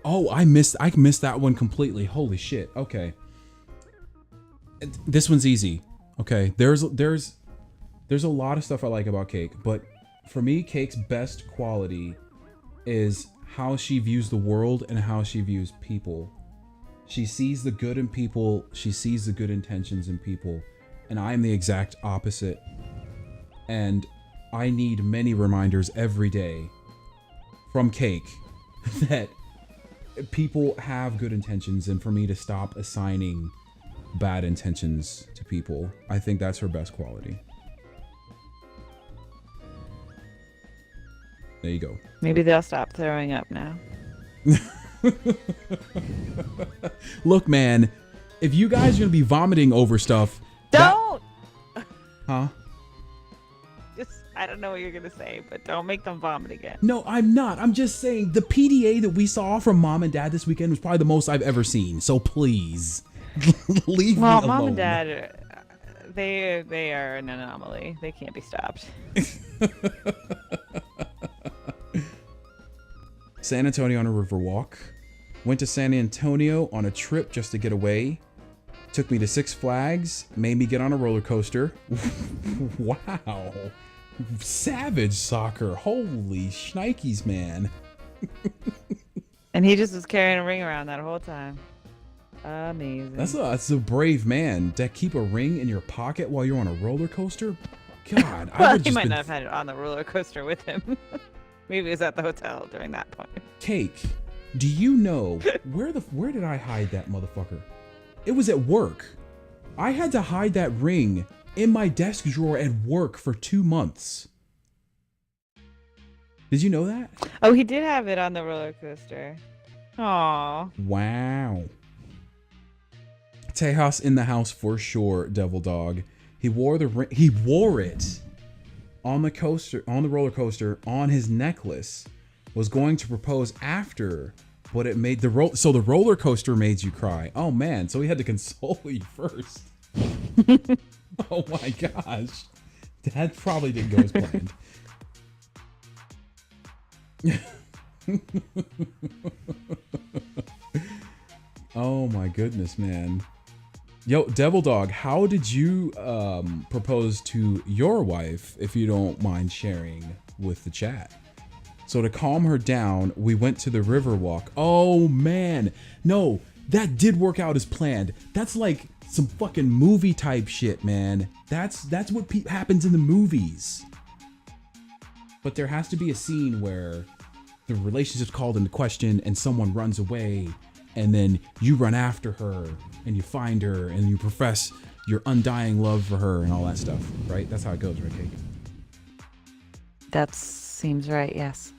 S4: Oh, I missed that one completely. Holy shit. Okay. This one's easy. Okay. There's a lot of stuff I like about Cake, but for me, Cake's best quality is how she views the world and how she views people. She sees the good in people, she sees the good intentions in people, and I'm the exact opposite. And I need many reminders every day from Cake that people have good intentions, and for me to stop assigning bad intentions to people. I think that's her best quality. There you go.
S5: Maybe they'll stop throwing up now.
S4: Look, man, if you guys are gonna be vomiting over stuff,
S5: Don't!
S4: Huh?
S5: Just, I don't know what you're gonna say, but don't make them vomit again.
S4: No, I'm not. I'm just saying the PDA that we saw from Mom and Dad this weekend was probably the most I've ever seen. So please, leave me alone.
S5: Well, Mom and Dad, they are an anomaly. They can't be stopped.
S4: San Antonio on a river walk. Went to San Antonio on a trip just to get away. Took me to Six Flags. Made me get on a roller coaster. Wow. Savage Soccer. Holy shnikes, man.
S5: And he just was carrying a ring around that whole time. Amazing.
S4: That's a brave man to keep a ring in your pocket while you're on a roller coaster. God, I
S5: Well,
S4: would
S5: he
S4: just
S5: might
S4: been...
S5: not have had it on the roller coaster with him. Maybe he was at the hotel during that point.
S4: Cake, do you know where did I hide that motherfucker? It was at work. I had to hide that ring in my desk drawer at work for 2 months. Did you know that?
S5: Oh, he did have it on the roller coaster. Aww.
S4: Wow. Tejas in the house for sure, Devil Dog. He wore the ring. He wore it on the coaster, on the roller coaster, on his necklace. Was going to propose after, but it made the so the roller coaster made you cry. Oh man, so he had to console you first. Oh my gosh, that probably didn't go as planned. Oh my goodness, man. Yo, Devil Dog, how did you propose to your wife, if you don't mind sharing with the chat? So to calm her down, we went to the river walk. Oh man, no, that did work out as planned. That's like some fucking movie type shit, man. That's what happens in the movies. But there has to be a scene where the relationship's called into question and someone runs away, and then you run after her and you find her and you profess your undying love for her and all that stuff, right? That's how it goes, right, Cake?
S5: That seems right, yes.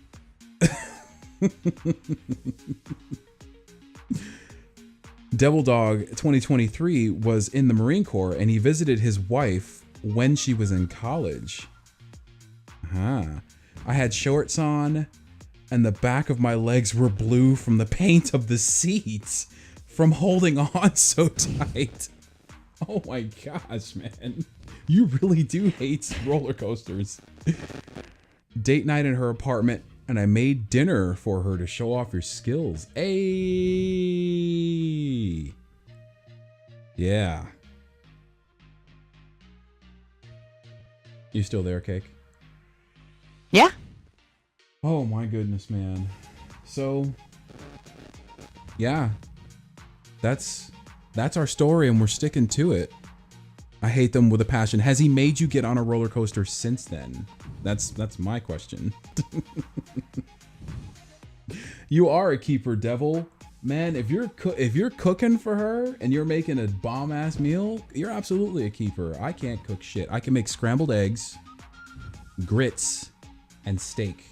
S4: Devil Dog 2023 was in the Marine Corps and he visited his wife when she was in college. I had shorts on and the back of my legs were blue from the paint of the seats from holding on so tight. Oh my gosh, man. You really do hate roller coasters. Date night in her apartment, and I made dinner for her to show off your skills. Hey. Yeah. You still there, Cake?
S5: Yeah.
S4: Oh my goodness, man. So, yeah, that's our story, and we're sticking to it. I hate them with a passion. Has he made you get on a roller coaster since then? That's my question. You are a keeper, Devil. Man, if you're cooking for her and you're making a bomb ass meal, you're absolutely a keeper. I can't cook shit. I can make scrambled eggs, grits, and steak.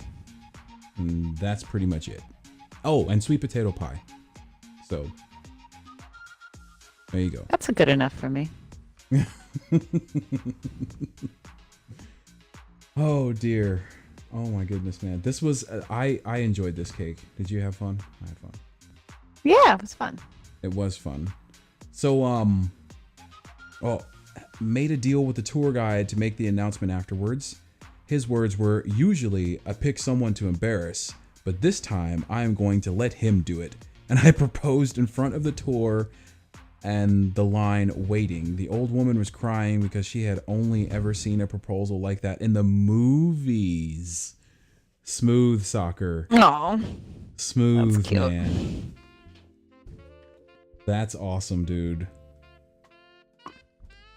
S4: And that's pretty much it. Oh, and sweet potato pie. So there you go.
S5: That's good enough for me.
S4: Oh dear. Oh my goodness, man. This was I enjoyed this, Cake. Did you have fun? I had fun.
S5: Yeah, it was fun.
S4: It was fun. So made a deal with the tour guide to make the announcement afterwards. His words were, "Usually I pick someone to embarrass, but this time I am going to let him do it." And I proposed in front of the tour and the line waiting. The old woman was crying because she had only ever seen a proposal like that in the movies. Smooth soccer.
S5: Aw.
S4: Smooth,
S5: That's cute.
S4: man. That's awesome, dude.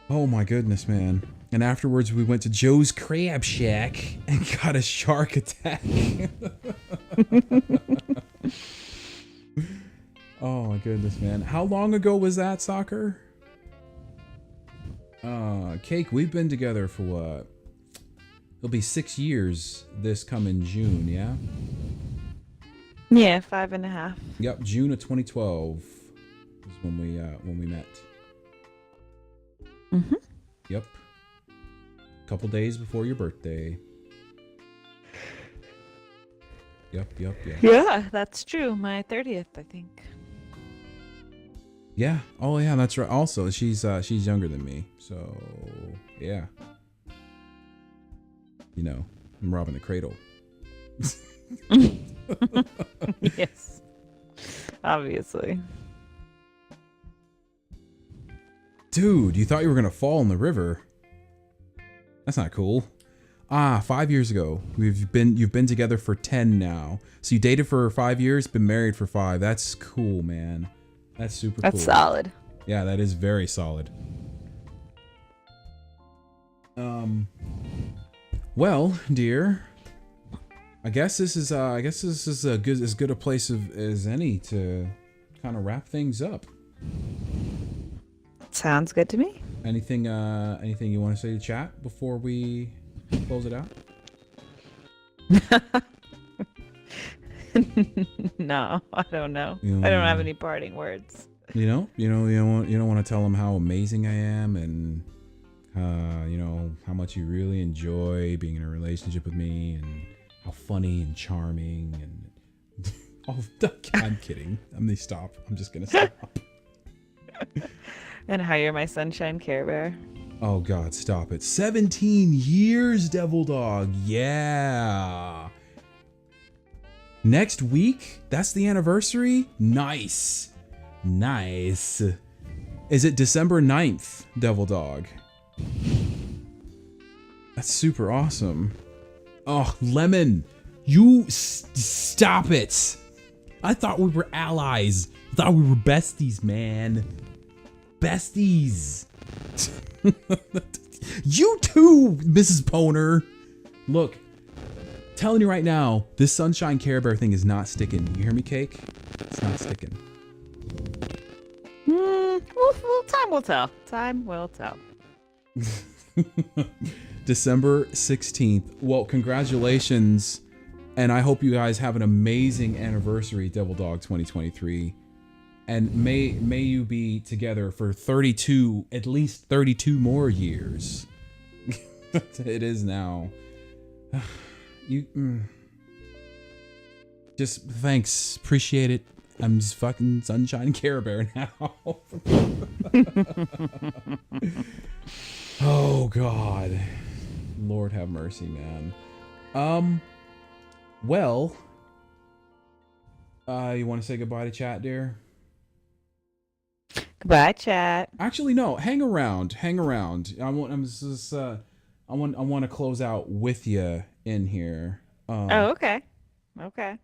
S4: Oh my goodness, man. And afterwards we went to Joe's Crab Shack and got a shark attack. Oh my goodness, man. How long ago was that, Soccer? Cake, we've been together for what? It'll be 6 years this coming June, yeah?
S5: Yeah, 5.5.
S4: Yep, June of 2012 is when we met.
S5: Mm-hmm.
S4: Yep. Couple days before your birthday. Yep.
S5: Yeah, that's true. My 30th, I think.
S4: Yeah. Oh yeah, that's right. Also, she's younger than me, so yeah. You know, I'm robbing the cradle.
S5: Yes. Obviously.
S4: Dude, you thought you were gonna fall in the river. That's not cool. 5 years ago. You've been together for 10 now. So you dated for 5 years, been married for 5. That's cool, man. That's super cool.
S5: That's solid.
S4: Yeah, that is very solid. Well, dear, I guess this is as good a place as any to kind of wrap things up.
S5: Sounds good to me.
S4: Anything you want to say to chat before we close it out?
S5: No, I don't know.
S4: You know,
S5: I don't have any parting words.
S4: You don't want to tell them how amazing I am and how much you really enjoy being in a relationship with me and how funny and charming and I'm kidding. Stop. I'm just gonna stop.
S5: And how you're my sunshine Care Bear.
S4: Oh God, stop it. 17 years, Devil Dog. Yeah. Next week? That's the anniversary? Nice. Is it December 9th, Devil Dog? That's super awesome. Oh, Lemon. You stop it. I thought we were allies. I thought we were besties, man. Besties. You too, Mrs. Poner. Look, telling you right now, this Sunshine Care Bear thing is not sticking. You hear me, Cake? It's not sticking.
S5: Time will tell. Time will tell.
S4: December 16th. Well, congratulations. And I hope you guys have an amazing anniversary, Devil Dog 2023. And may you be together for 32, at least 32 more years. It is now. Just thanks. Appreciate it. I'm just fucking Sunshine Care Bear now. Oh God. Lord have mercy, man. Well, you want to say goodbye to chat, dear?
S5: Goodbye, chat.
S4: Actually, no. Hang around. I'm I want to close out with you in here.
S5: Oh, okay. Okay.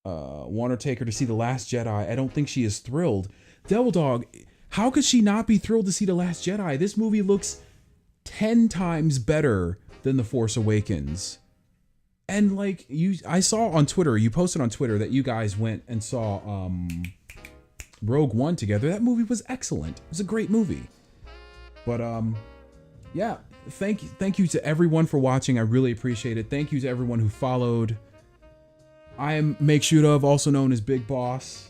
S4: Want her take her to see The Last Jedi. I don't think she is thrilled. Devil Dog, how could she not be thrilled to see The Last Jedi? This movie looks 10 times better than The Force Awakens. And like I saw on Twitter, you posted on Twitter that you guys went and saw Rogue One together. That movie was excellent. It was a great movie. But yeah, thank you to everyone for watching. I really appreciate it. Thank you to everyone who followed. I am Make Shoot Of, also known as Big Boss.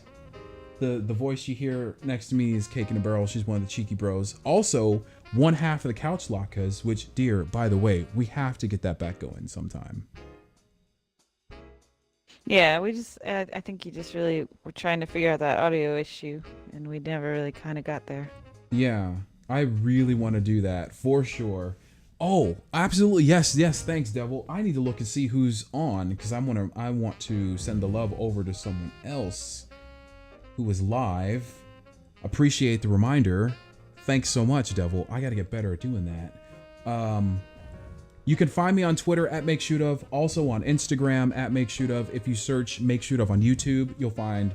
S4: The voice you hear next to me is Cakeinabarrel. She's one of the Cheekybros. Also, one half of the Couch Lockas, which, dear, by the way, we have to get that back going sometime.
S5: Yeah, we just, I think you just really were trying to figure out that audio issue, and we never really kind of got there.
S4: Yeah, I really want to do that for sure. Oh, absolutely. Yes. Thanks, Devil. I need to look and see who's on because I want to send the love over to someone else who is live. Appreciate the reminder. Thanks so much, Devil. I got to get better at doing that. You can find me on Twitter at MakeShootOf, also on Instagram at MakeShootOf. If you search MakeShootOf on YouTube, you'll find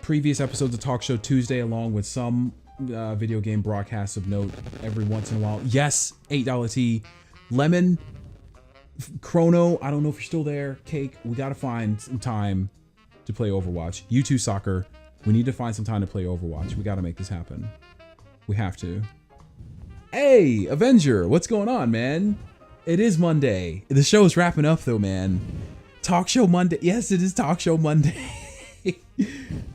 S4: previous episodes of Talk Show Tuesday along with some video game broadcasts of note every once in a while. Yes, $8 tea. Lemon, Chrono, I don't know if you're still there. Cake, we got to find some time to play Overwatch. You two Soccer, we need to find some time to play Overwatch. We got to make this happen. We have to. Hey, Avenger, what's going on, man? It is Monday. The show is wrapping up though, man. Talk Show Monday. Yes, it is Talk Show Monday.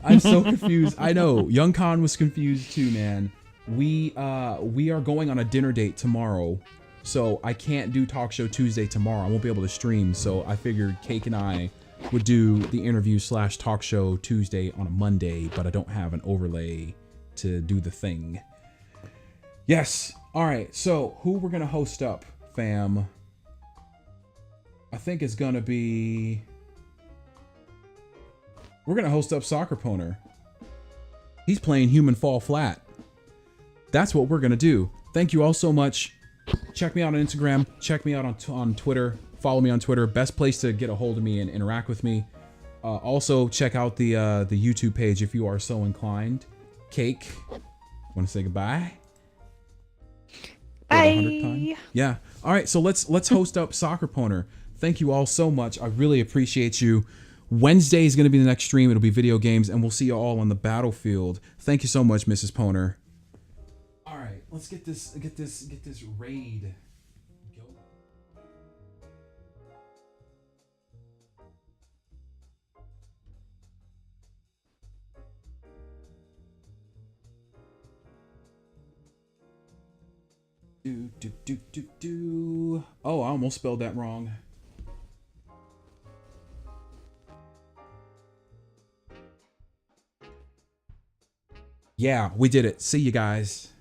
S4: I'm so confused. I know. Young Khan was confused too, man. We are going on a dinner date tomorrow, so I can't do Talk Show Tuesday tomorrow. I won't be able to stream, so I figured Cake and I would do the interview / Talk Show Tuesday on a Monday, but I don't have an overlay to do the thing. Yes. All right. So who we're gonna host up, fam? I think it's gonna be. We're gonna host up Soccer Poner. He's playing Human Fall Flat. That's what we're gonna do. Thank you all so much. Check me out on Instagram. Check me out on Twitter. Follow me on Twitter. Best place to get a hold of me and interact with me. Also, check out the YouTube page if you are so inclined. Cake, want to say goodbye?
S5: Bye.
S4: Yeah. All right. So let's host up Soccer Poner. Thank you all so much. I really appreciate you. Wednesday is going to be the next stream. It'll be video games, and we'll see you all on the battlefield. Thank you so much, Mrs. Poner. All right. Let's get this raid. Oh, I almost spelled that wrong. Yeah, we did it. See you guys.